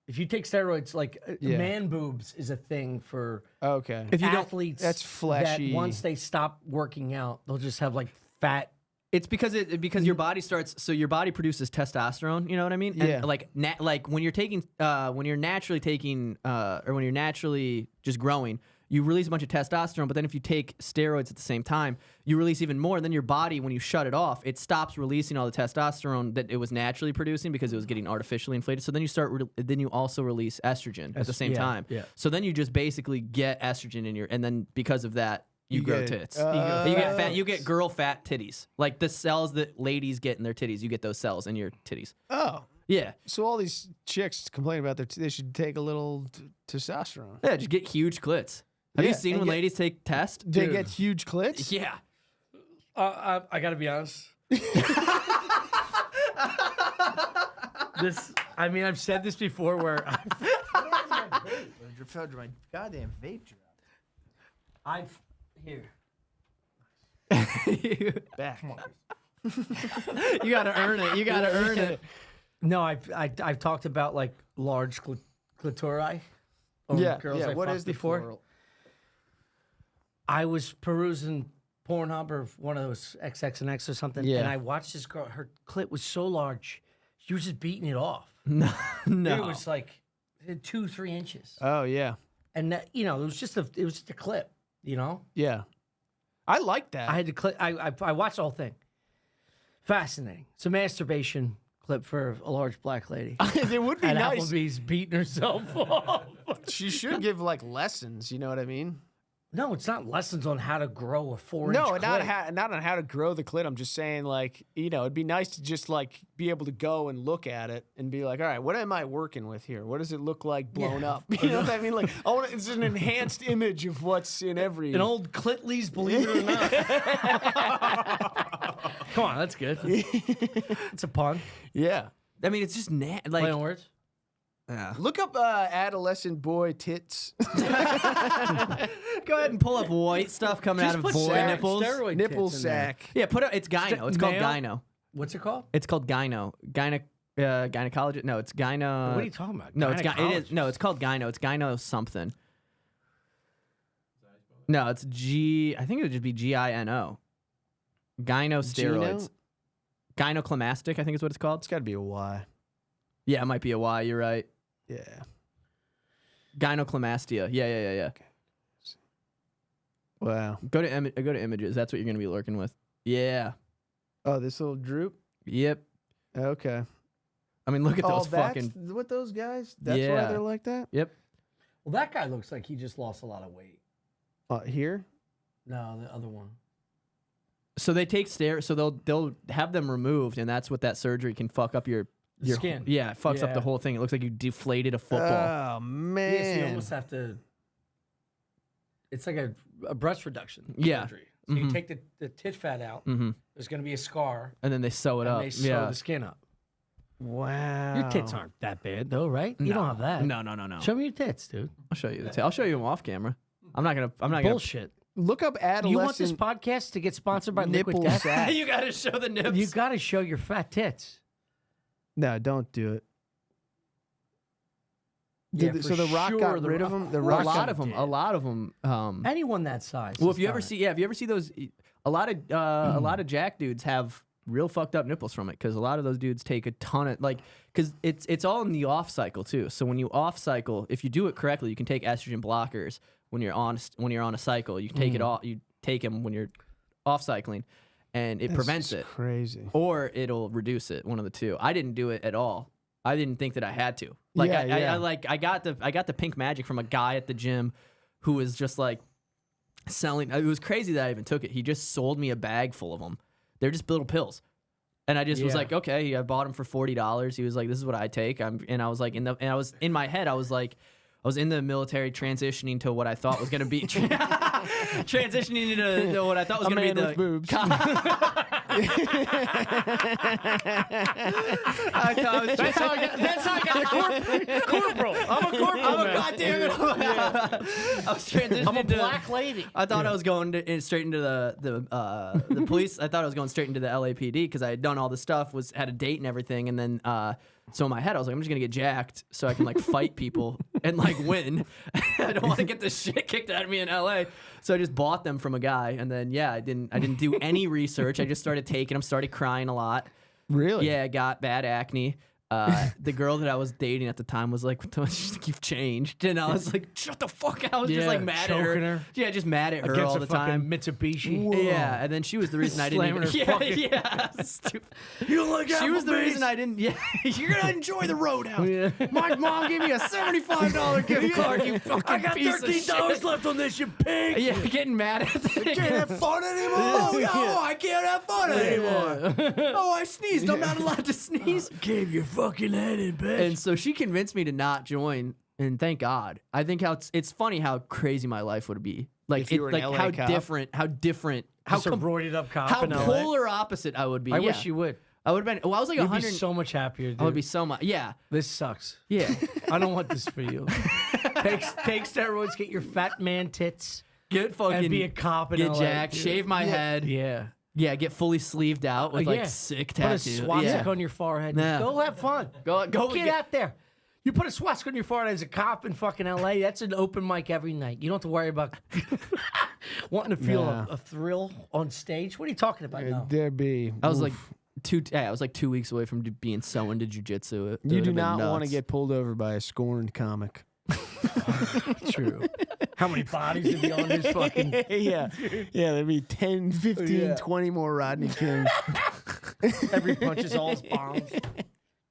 If you take steroids, like Yeah. man boobs is a thing for Okay. If you don't, athletes. that's fleshy. That once they stop working out, they'll just have like fat. it's because your body starts. So your body produces testosterone. You know what I mean? Yeah. And like when you're taking when you're naturally taking or when you're naturally just growing, you release a bunch of testosterone. But then if you take steroids at the same time, you release even more. And then your body, when you shut it off, it stops releasing all the testosterone that it was naturally producing because it was getting artificially inflated. So then you also release estrogen at the same time. yeah. So then you just basically get estrogen in and then because of that. You grow get- tits. Oh. You get fat. You get girl fat titties, like the cells that ladies get in their titties. You get those cells in your titties. Oh. Yeah, So all these chicks complain about they should take a little testosterone. yeah. Just get huge clits. Have you Yeah, seen and when get- ladies take test? They Dude. get huge clits? Yeah. I got to be honest. I mean, I've said this before where My goddamn vape drop. here. Back. You gotta earn it. You gotta earn it. No, I've talked about like large clitori. Or Yeah. girls yeah. I What fucked is the before? plural? I was perusing Pornhub or one of those XXNX or something, Yeah. and I watched this girl. Her clit was so large, she was just beating it off. No. It was like 2-3 inches, Oh yeah, and that, it was just a clip. yeah. I like that. I had to clip. I watched the whole thing. Fascinating. It's a masturbation clip for a large black lady. It would be At nice. Applebee's beating herself off. She should give like lessons. You know what I mean? No, it's not lessons on how to grow a 4-inch No, clit. not on how to grow the clit. I'm just saying, like, it'd be nice to just like be able to go and look at it and be like, all right, what am I working with here? What does it look like blown up? You know what I mean? Like, it's an enhanced image of what's in every. An old Clitley's, believe it or not. Come on, that's good. It's a pun. Yeah. I mean, it's just like. Play on words. Yeah. Look up adolescent boy tits. Go ahead and pull up white stuff coming Just out of put boy sack, nipples. steroid Nipple tits in there. sack. Yeah, put it. It's gyno. It's called Male? gyno. What's it called? It's called gyno. Gynecologist. No, it's gyno. What are you talking about? No, it is. Gynecologist. No, it's called gyno. It's gyno something. No, it's G. I think it would just be GINO. Gyno steroids. Gynoclamastic, I think is what it's called. It's got to be a Y. Yeah, it might be a Y. You're right. Yeah. Gynoclamastia. Yeah. Wow. Go to images. That's what you're gonna be lurking with. Yeah. Oh, this little droop. Yep. Okay. I mean, look at those that's fucking. what those guys. That's why Yeah. they're like that. Yep. Well, that guy looks like he just lost a lot of weight. Here. No, the other one. So they take steroids. So they'll have them removed, and that's what that surgery can fuck up your skin. Yeah, it fucks up Yeah. the whole thing. It looks like you deflated a football. Oh man. Yes, you almost have to. It's like a breast reduction Yeah. surgery. So you take the tit fat out. Mm-hmm. There's going to be a scar, And then they sew it and up. they sew yeah. the skin up. Wow. Your tits aren't that bad, though, right? You don't have that. No. Show me your tits, dude. I'll show you. I'll show you them off camera. I'm not gonna. Bullshit. Look up adolescent. You want this podcast to get sponsored by Liquid nipple Death? sack. You gotta show the nips. You got to show your fat tits. No, don't do it. Yeah, So the Rock for got sure, The rid of Rock- them. The a Rock lot got- of them. did. A lot of them. Anyone that size. Well, has if you ever done it. see, if you ever see those, a lot of Jack dudes have real fucked up nipples from it because a lot of those dudes take a ton of because it's all in the off cycle too. So when you off cycle, if you do it correctly, you can take estrogen blockers when you're on a cycle. You can take it off. You take them when you're off cycling, and it prevents it, Crazy. or it'll reduce it. One of the two. I didn't do it at all. I didn't think that I had to. Like Yeah, I got the pink magic from a guy at the gym who was just like selling. It was crazy that I even took it. He just sold me a bag full of them. They're just little pills. And I just was Yeah. like, okay, I bought them for $40. He was like, this is what I take. And I was like, I was in my head, I was like, I was in the military transitioning to what I thought was going to be transitioning into what I thought was going to be the boobs. That's how I got the corporal. I'm a corporal. Oh, man. God damn it. I was transitioning I'm a to- black lady. I thought I was going straight into the police. I thought I was going straight into the LAPD because I had done all the stuff, had a date and everything, and then so in my head I was like, I'm just gonna get jacked so I can like fight people and like win. I don't want to get the shit kicked out of me in LA, so I just bought them from a guy, and then I didn't do any research. I just started taking them, started crying a lot. Really? Yeah, I got bad acne. The girl that I was dating at the time was like, she's like, you've changed. And I was like, shut the fuck up. I was just like mad at choking her. Yeah, just mad at her Against all a the fucking time. Mitsubishi. Yeah, and then she was the reason I didn't Slamming even. her Yeah, fucking- yeah, stupid. You don't like She was the Applebee's? reason I didn't. Yeah, you're gonna enjoy the Roadhouse. Yeah. My mom gave me a $75 gift card. You fucking I got piece of $13 shit. left on this, you pig. Yeah, getting mad at the Can't have fun anymore. Oh, yeah, oh, I can't have fun anymore. Oh, I sneezed. I'm not allowed to sneeze. Cave your fucking head in, bitch. And so she convinced me to not join, and thank God. I think it's funny how crazy my life would be. Like If you were an like LA how cop. different, how Just a roided up cop how in LA. polar opposite I would be. I yeah. wish you would. I would have been. Well, I was like You'd 100. be so much happier, dude. I would be so much. Yeah, This sucks. yeah. I don't want this for you. Take steroids, get your fat man tits, Get fucking and be a cop in get LA, jacked, dude. shave my head. Yeah. Yeah, get fully sleeved out with like Yeah. sick Put a tattoos. swastika Yeah. on your forehead. Nah. Go have fun. Go Get out there. You put a swastika on your forehead as a cop in fucking L.A., that's an open mic every night. You don't have to worry about wanting to feel a thrill on stage. What are you talking about now? There be. I was like 2 weeks away from being so into jujitsu. You do not want to get pulled over by a scorned comic. True. How many bodies would be on this fucking... Yeah, there'd be 10, 15, 20 more Rodney Kings. Every punch is all his bombs.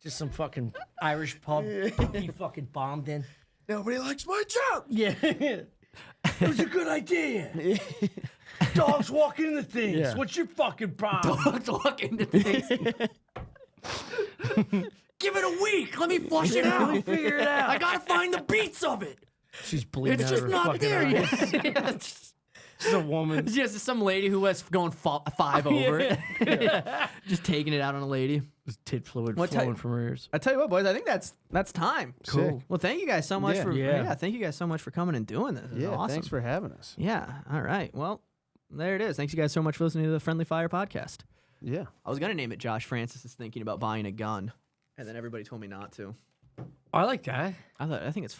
Just some fucking Irish pub he fucking bombed in. Nobody likes my joke. Yeah. It was a good idea. Dogs walking into things. Yeah. What's your fucking problem? Dogs walking into things. Give it a week. Let me flush it out. Figure it out. I gotta find the beats of it. She's bleeding. It's out just of her not fucking there eyes. yet. She's a woman. It's just some lady who was going 5 over it. Just taking it out on a lady. There's tit fluid What flowing type- from her ears. I tell you what, boys, I think that's time. Cool. Well, thank you guys so much for Yeah. thank you guys so much for coming and doing this. It's awesome. Thanks for having us. Yeah. All right. Well, there it is. Thanks you guys so much for listening to the Friendly Fire podcast. Yeah. I was gonna name it Josh Francis is thinking about buying a gun, and then everybody told me not to. I like that. I think it's fun.